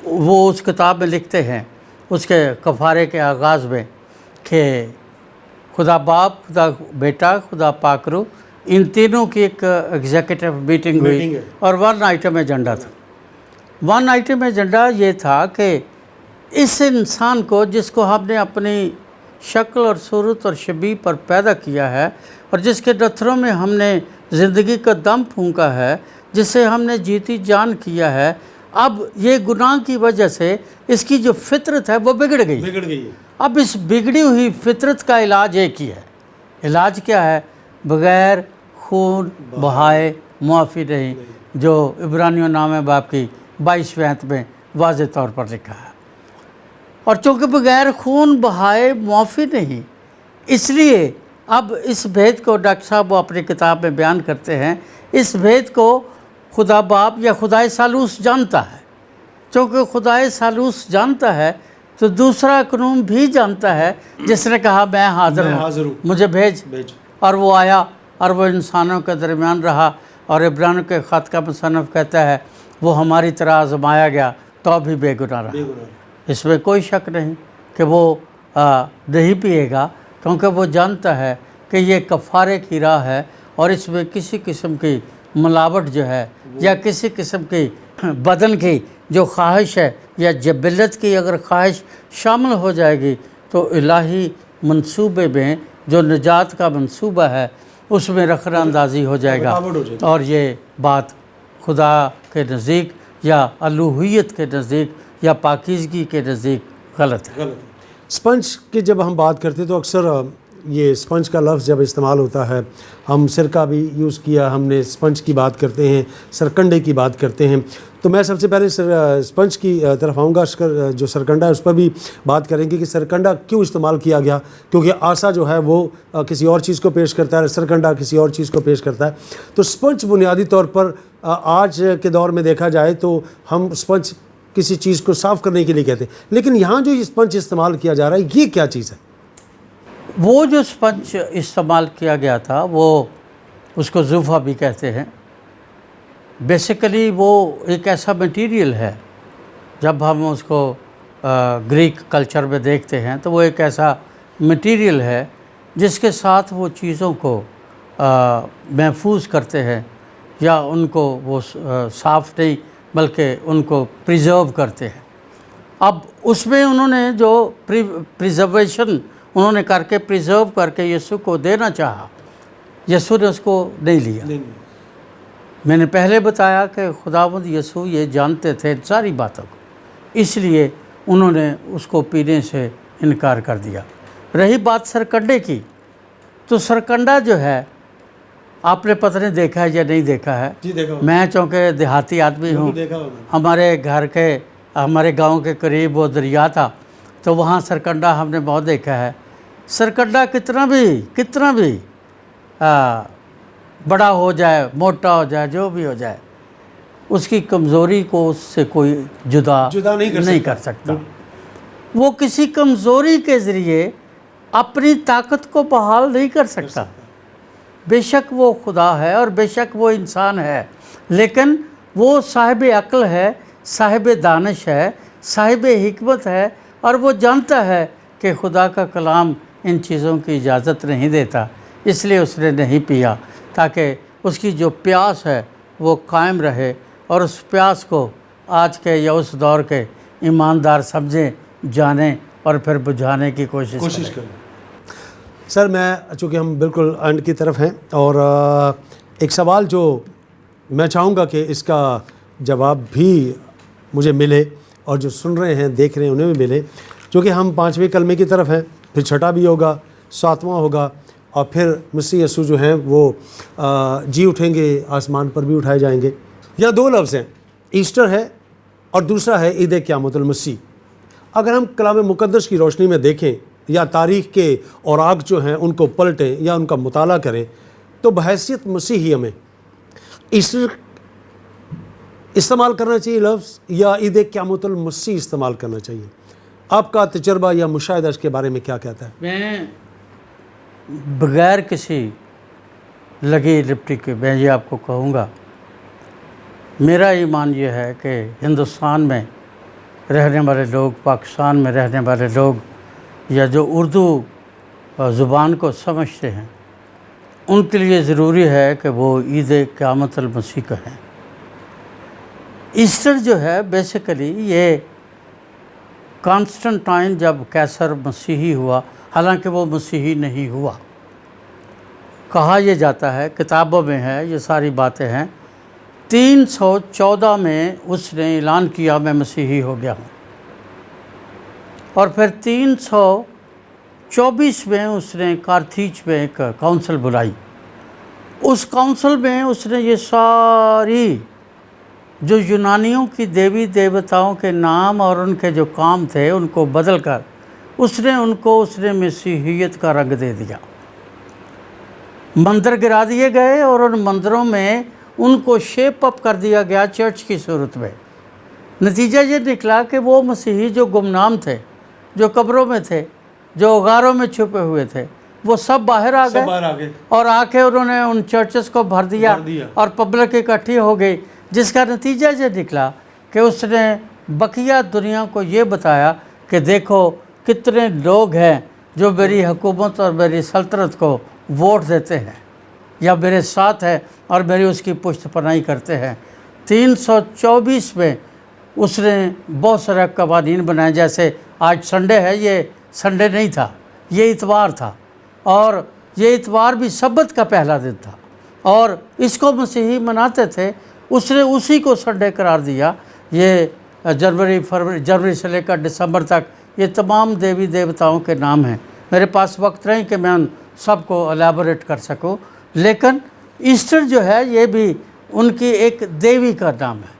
وہ اس کتاب میں لکھتے ہیں اس کے کفارے کے آغاز میں کہ خدا باپ، خدا بیٹا، خدا پاک روح، ان تینوں کی ایک ایگزیکٹو میٹنگ ہوئی، اور 1 آئٹم ایجنڈا تھا۔ 1 آئٹم ایجنڈا یہ تھا کہ اس انسان کو، جس کو ہم نے اپنی شکل اور صورت اور شبیہ پر پیدا کیا ہے، اور جس کے نتھروں میں ہم نے زندگی کا دم پھونکا ہے، جسے ہم نے جیتی جان کیا ہے، اب یہ گناہ کی وجہ سے اس کی جو فطرت ہے وہ بگڑ گئی۔ اب اس بگڑی ہوئی فطرت کا علاج ایک ہی ہے۔ علاج کیا ہے؟ بغیر خون بہائے معافی نہیں، جو عبرانیوں نامہ باب کی 22ویں آیت میں واضح طور پر لکھا ہے۔ اور چونکہ بغیر خون بہائے معافی نہیں، اس لیے اب اس بھید کو ڈاکٹر صاحب وہ اپنی کتاب میں بیان کرتے ہیں، اس بھید کو خدا باپ یا خدائے ثالوث جانتا ہے۔ چونکہ خدائے ثالوث جانتا ہے تو دوسرا قانون بھی جانتا ہے، جس نے کہا میں حاضر ہوں، مجھے بھیج۔ اور وہ آیا اور وہ انسانوں کے درمیان رہا، اور عبرانیوں کے خط کا مصنف کہتا ہے وہ ہماری طرح آزمایا گیا تو بھی بے گناہ رہا۔ اس میں کوئی شک نہیں کہ وہ نہیں پیے گا، کیونکہ وہ جانتا ہے کہ یہ کفارے کی راہ ہے، اور اس میں کسی قسم کی ملاوٹ جو ہے، یا کسی قسم کی بدن کی جو خواہش ہے یا جبلت کی اگر خواہش شامل ہو جائے گی تو الہی منصوبے میں جو نجات کا منصوبہ ہے اس میں رخنہ اندازی ہو جائے گا، اور یہ بات خدا کے نزدیک یا الوہیت کے نزدیک یا پاکیزگی کے نزدیک غلط ہے۔ اسپنج کی جب ہم بات کرتے تو اکثر یہ اسپنج کا لفظ جب استعمال ہوتا ہے، ہم سرکہ بھی یوز کیا، ہم نے اسپنج کی بات کرتے ہیں، سرکنڈے کی بات کرتے ہیں، تو میں سب سے پہلے سپنج کی طرف آؤں گا. جو سرکنڈا ہے اس پر بھی بات کریں گے کہ سرکنڈا کیوں استعمال کیا گیا, کیونکہ آسا جو ہے وہ کسی اور چیز کو پیش کرتا ہے, سرکنڈا کسی اور چیز کو پیش کرتا ہے. تو سپنج بنیادی طور پر آج کے دور میں دیکھا جائے تو ہم سپنج کسی چیز کو صاف کرنے کے لیے کہتے ہیں, لیکن یہاں جو یہ سپنج استعمال کیا جا رہا ہے یہ کیا چیز ہے؟ وہ جو سپنج استعمال کیا گیا تھا وہ اس کو زوفا بھی کہتے ہیں. بیسیکلی وہ ایک ایسا میٹیریل ہے, جب ہم اس کو گریک کلچر میں دیکھتے ہیں تو وہ ایک ایسا میٹیریل ہے جس کے ساتھ وہ چیزوں کو محفوظ کرتے ہیں, یا ان کو وہ صاف نہیں بلکہ ان کو پریزرو کرتے ہیں. اب اس میں انہوں نے جو پریزرویشن انہوں نے کر کے پریزرو کر کے یسوع کو دینا چاہا, یسوع نے اس کو نہیں لیا. میں نے پہلے بتایا کہ خداوند یسوع یہ جانتے تھے ساری باتوں کو, اس لیے انہوں نے اس کو پینے سے انکار کر دیا. رہی بات سرکنڈے کی, تو سرکنڈا جو ہے آپ نے پتہ نہیں دیکھا ہے یا نہیں دیکھا ہے. جی دیکھا. میں چونکہ دیہاتی آدمی ہوں, ہمارے گھر کے ہمارے گاؤں کے قریب وہ دریا تھا, تو وہاں سرکنڈا ہم نے بہت دیکھا ہے. سرکنڈا کتنا بھی بڑا ہو جائے, موٹا ہو جائے, جو بھی ہو جائے, اس کی کمزوری کو اس سے کوئی جدا نہیں کر سکتا. وہ کسی کمزوری کے ذریعے اپنی طاقت کو بحال نہیں کر سکتا. بے شک وہ خدا ہے اور بے شک وہ انسان ہے, لیکن وہ صاحب عقل ہے, صاحب دانش ہے, صاحب حکمت ہے, اور وہ جانتا ہے کہ خدا کا کلام ان چیزوں کی اجازت نہیں دیتا, اس لیے اس نے نہیں پیا, تاکہ اس کی جو پیاس ہے وہ قائم رہے, اور اس پیاس کو آج کے یا اس دور کے ایماندار سمجھیں, جانیں اور پھر بجھانے کی کوشش کریں. سر میں چونکہ ہم بالکل اینڈ کی طرف ہیں, اور ایک سوال جو میں چاہوں گا کہ اس کا جواب بھی مجھے ملے, اور جو سن رہے ہیں دیکھ رہے ہیں انہیں بھی ملے, چونکہ ہم 5ویں کلمے کی طرف ہیں, پھر 6واں بھی ہوگا, 7واں ہوگا, اور پھر مسیح یسوع جو ہیں وہ جی اٹھیں گے, آسمان پر بھی اٹھائے جائیں گے. یا 2 لفظ ہیں, ایسٹر ہے اور دوسرا ہے عید قیامت المسیح. اگر ہم کلام مقدس کی روشنی میں دیکھیں یا تاریخ کے اوراق جو ہیں ان کو پلٹیں یا ان کا مطالعہ کریں, تو بحیثیت مسیحی ہمیں ایسٹر استعمال کرنا چاہیے لفظ, یا عید قیامت المسیح استعمال کرنا چاہیے؟ آپ کا تجربہ یا مشاہدہ اس کے بارے میں کیا کہتا ہے؟ میں بغیر کسی لگی لپٹی کے میں یہ آپ کو کہوں گا, میرا ایمان یہ ہے کہ ہندوستان میں رہنے والے لوگ, پاکستان میں رہنے والے لوگ, یا جو اردو زبان کو سمجھتے ہیں, ان کے لیے ضروری ہے کہ وہ عید قیامت المسیح کہیں. ایسٹر جو ہے بیسیکلی یہ کانسٹنٹائن جب کیسر مسیحی ہوا, حالانکہ وہ مسیحی نہیں ہوا, کہا یہ جاتا ہے, کتابوں میں ہے, یہ ساری باتیں ہیں, 314 میں اس نے اعلان کیا میں مسیحی ہو گیا ہوں, اور پھر 324 میں اس نے کارتھیج میں ایک کونسل بلائی. اس کونسل میں اس نے یہ ساری جو یونانیوں کی دیوی دیوتاؤں کے نام اور ان کے جو کام تھے ان کو بدل کر اس نے مسیحیت کا رنگ دے دیا. مندر گرا دیے گئے اور ان مندروں میں ان کو شیپ اپ کر دیا گیا چرچ کی صورت میں. نتیجہ یہ نکلا کہ وہ مسیحی جو گمنام تھے, جو قبروں میں تھے, جو غاروں میں چھپے ہوئے تھے, وہ سب باہر آ گئے, اور آ کے انہوں نے ان چرچز کو بھر دیا اور پبلک اکٹھی ہو گئی, جس کا نتیجہ یہ نکلا کہ اس نے بقیہ دنیا کو یہ بتایا کہ دیکھو کتنے لوگ ہیں جو میری حکومت اور میری سلطنت کو ووٹ دیتے ہیں یا میرے ساتھ ہیں اور میری اس کی پشت پناہی کرتے ہیں. 324 میں اس نے بہت سارے قوانین بنائے, جیسے آج سنڈے ہے, یہ سنڈے نہیں تھا, یہ اتوار تھا, اور یہ اتوار بھی سبت کا پہلا دن تھا, اور اس کو مسیحی مناتے تھے. اس نے اسی کو سنڈے قرار دیا. یہ جنوری سے لے کر دسمبر تک یہ تمام دیوی دیوتاؤں کے نام ہیں. میرے پاس وقت نہیں کہ میں ان سب کو الیبوریٹ کر سکوں, لیکن ایسٹر جو ہے یہ بھی ان کی ایک دیوی کا نام ہے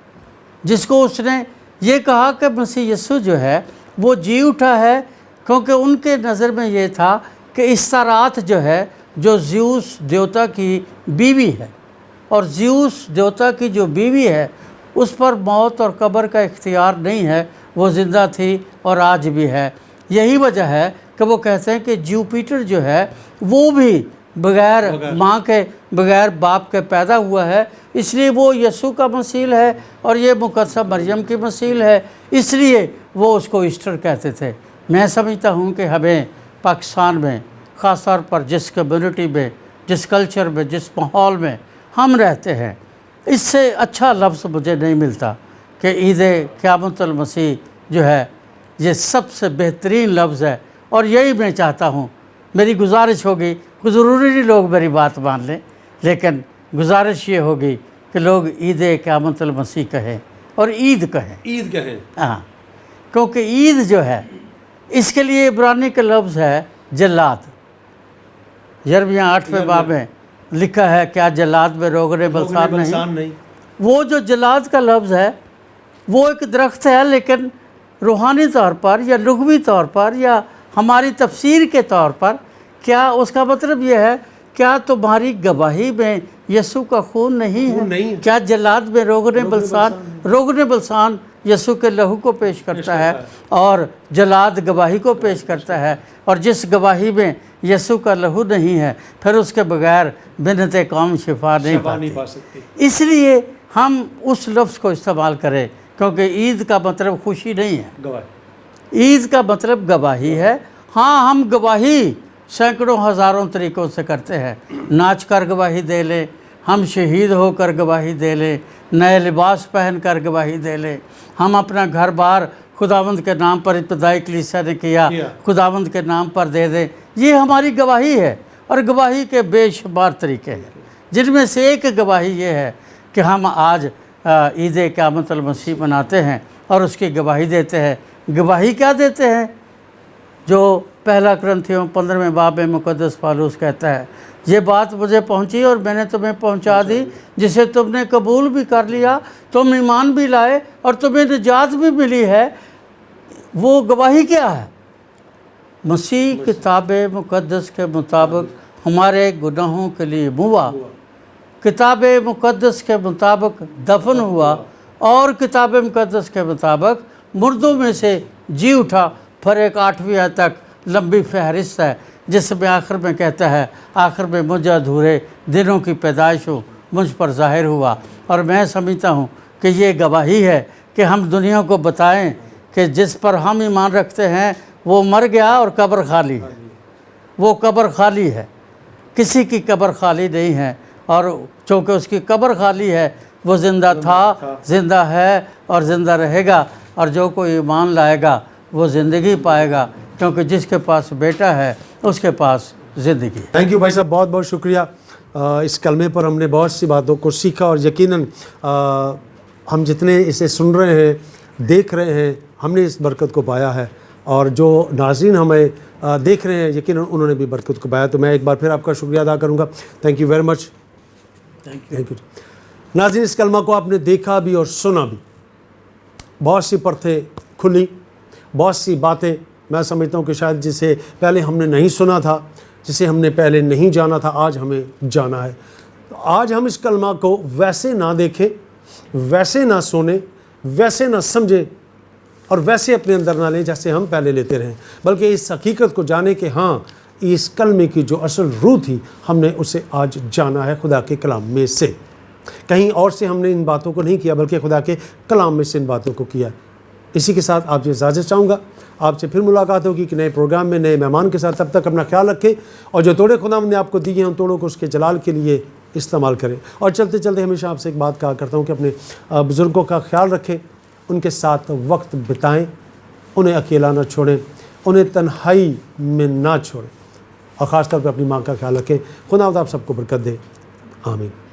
جس کو اس نے یہ کہا کہ مسیح یسوع جو ہے وہ جی اٹھا ہے، کیونکہ ان کے نظر میں یہ تھا کہ استارات جو ہے جو زیوس دیوتا کی بیوی ہے، اور زیوس دیوتا کی جو بیوی ہے اس پر موت اور قبر کا اختیار نہیں ہے، وہ زندہ تھی اور آج بھی ہے۔ یہی وجہ ہے کہ وہ کہتے ہیں کہ جوپیٹر جو ہے وہ بھی بغیر ماں کے بغیر باپ کے پیدا ہوا ہے، اس لیے وہ یسوع کا مثیل ہے، اور یہ مقدسہ مریم کی مثیل ہے، اس لیے وہ اس کو ایسٹر کہتے تھے۔ میں سمجھتا ہوں کہ ہمیں پاکستان میں خاص طور پر جس کمیونٹی میں، جس کلچر میں، جس ماحول میں ہم رہتے ہیں، اس سے اچھا لفظ مجھے نہیں ملتا کہ عید قیامت المسیح جو ہے یہ سب سے بہترین لفظ ہے، اور یہی میں چاہتا ہوں۔ میری گزارش ہوگی کہ ضروری نہیں لوگ میری بات مان لیں، لیکن گزارش یہ ہوگی کہ لوگ عید قیامت المسیح کہیں اور عید کہیں، عید کہیں۔ ہاں، کیونکہ عید جو ہے اس کے لیے عبرانی کا لفظ ہے جلاد۔ یرمیہ 8ویں باب میں لکھا ہے کیا جلاد میں روغن بلسان نہیں؟ وہ جو جلاد کا لفظ ہے وہ ایک درخت ہے، لیکن روحانی طور پر یا لغوی طور پر یا ہماری تفسیر کے طور پر کیا اس کا مطلب یہ ہے کیا تمہاری گواہی میں یسوع کا خون نہیں ہے؟ کیا جلاد میں روغن بلسان یسوع کے لہو کو پیش کرتا ہے، اور جلاد گواہی کو پیش کرتا ہے، اور جس گواہی میں یسوع کا لہو نہیں ہے پھر اس کے بغیر منت قوم شفا نہیں پا سکتی۔ اس لیے ہم اس لفظ کو استعمال کریں، کیونکہ عید کا مطلب خوشی نہیں ہے، عید کا مطلب گواہی ہے۔ ہاں، ہم گواہی سینکڑوں ہزاروں طریقوں سے کرتے ہیں، ناچ کر گواہی دے لیں، ہم شہید ہو کر گواہی دے لیں، نئے لباس پہن کر گواہی دے لیں، ہم اپنا گھر بار خداوند کے نام پر ابتدائی کلیسا نے کیا خداوند کے نام پر دے دیں، یہ ہماری گواہی ہے۔ اور گواہی کے بے شمار طریقے ہیں، جن میں سے ایک گواہی یہ ہے کہ ہم آج عید قیامت المسیح مناتے ہیں اور اس کی گواہی دیتے ہیں۔ گواہی کیا دیتے ہیں؟ جو پہلا کرنتھیوں 15ویں باب میں مقدس پالوس کہتا ہے، یہ بات مجھے پہنچی اور میں نے تمہیں پہنچا دی، جسے تم نے قبول بھی کر لیا، تم ایمان بھی لائے اور تمہیں نجات بھی ملی ہے۔ وہ گواہی کیا ہے؟ مسیح کتاب مقدس کے مطابق ہمارے گناہوں کے لیے ہوا، کتاب مقدس کے مطابق دفن ہوا، اور کتاب مقدس کے مطابق مردوں میں سے جی اٹھا۔ پھر ایک 8ویں آیت تک لمبی فہرست ہے، جس میں آخر میں کہتا ہے آخر میں مجھ ادھورے دنوں کی پیدائش ہو مجھ پر ظاہر ہوا۔ اور میں سمجھتا ہوں کہ یہ گواہی ہے کہ ہم دنیا کو بتائیں کہ جس پر ہم ایمان رکھتے ہیں وہ مر گیا اور قبر خالی ہے، وہ قبر خالی ہے، کسی کی قبر خالی نہیں ہے، اور چونکہ اس کی قبر خالی ہے وہ زندہ تھا، زندہ ہے اور زندہ رہے گا، اور جو کوئی ایمان لائے گا وہ زندگی پائے گا، کیونکہ جس کے پاس بیٹا ہے اس کے پاس زندگی ہے۔ تھینک یو بھائی صاحب، بہت بہت شکریہ۔ اس کلمے پر ہم نے بہت سی باتوں کو سیکھا، اور یقیناً ہم جتنے اسے سن رہے ہیں، دیکھ رہے ہیں، ہم نے اس برکت کو پایا ہے، اور جو ناظرین ہمیں دیکھ رہے ہیں یقیناً انہوں نے بھی برکت کو پایا۔ تو میں ایک بار پھر آپ کا شکریہ ادا کروں گا۔ Thank you very much. Thank you. ناظرین، اس کلمہ کو آپ نے دیکھا بھی اور سنا بھی، بہت سی پرتیں کھلی، بہت سی باتیں میں سمجھتا ہوں کہ شاید جسے پہلے ہم نے نہیں سنا تھا، جسے ہم نے پہلے نہیں جانا تھا، آج ہمیں جانا ہے۔ تو آج ہم اس کلمہ کو ویسے نہ دیکھیں، ویسے نہ سنیں، ویسے نہ سمجھیں اور ویسے اپنے اندر نہ لیں جیسے ہم پہلے لیتے رہیں، بلکہ اس حقیقت کو جانیں کہ ہاں، اس کلمے کی جو اصل روح تھی ہم نے اسے آج جانا ہے خدا کے کلام میں سے۔ کہیں اور سے ہم نے ان باتوں کو نہیں کیا، بلکہ خدا کے کلام میں سے ان باتوں کو کیا۔ اسی کے ساتھ آپ سے اجازت چاہوں گا، آپ سے پھر ملاقات ہوگی کہ نئے پروگرام میں نئے مہمان کے ساتھ۔ تب تک اپنا خیال رکھیں، اور جو توڑے خدا نے آپ کو دیے ہیں ان توڑوں کو اس کے جلال کے لیے استعمال کریں۔ اور چلتے چلتے ہمیشہ آپ سے ایک بات کہا کرتا ہوں کہ اپنے بزرگوں کا خیال رکھیں، ان کے ساتھ وقت بتائیں، انہیں اکیلا نہ چھوڑیں، انہیں تنہائی میں نہ چھوڑیں، اور خاص طور پہ اپنی ماں کا خیال رکھیں۔ خدا آپ سب کو برکت دے، آمین۔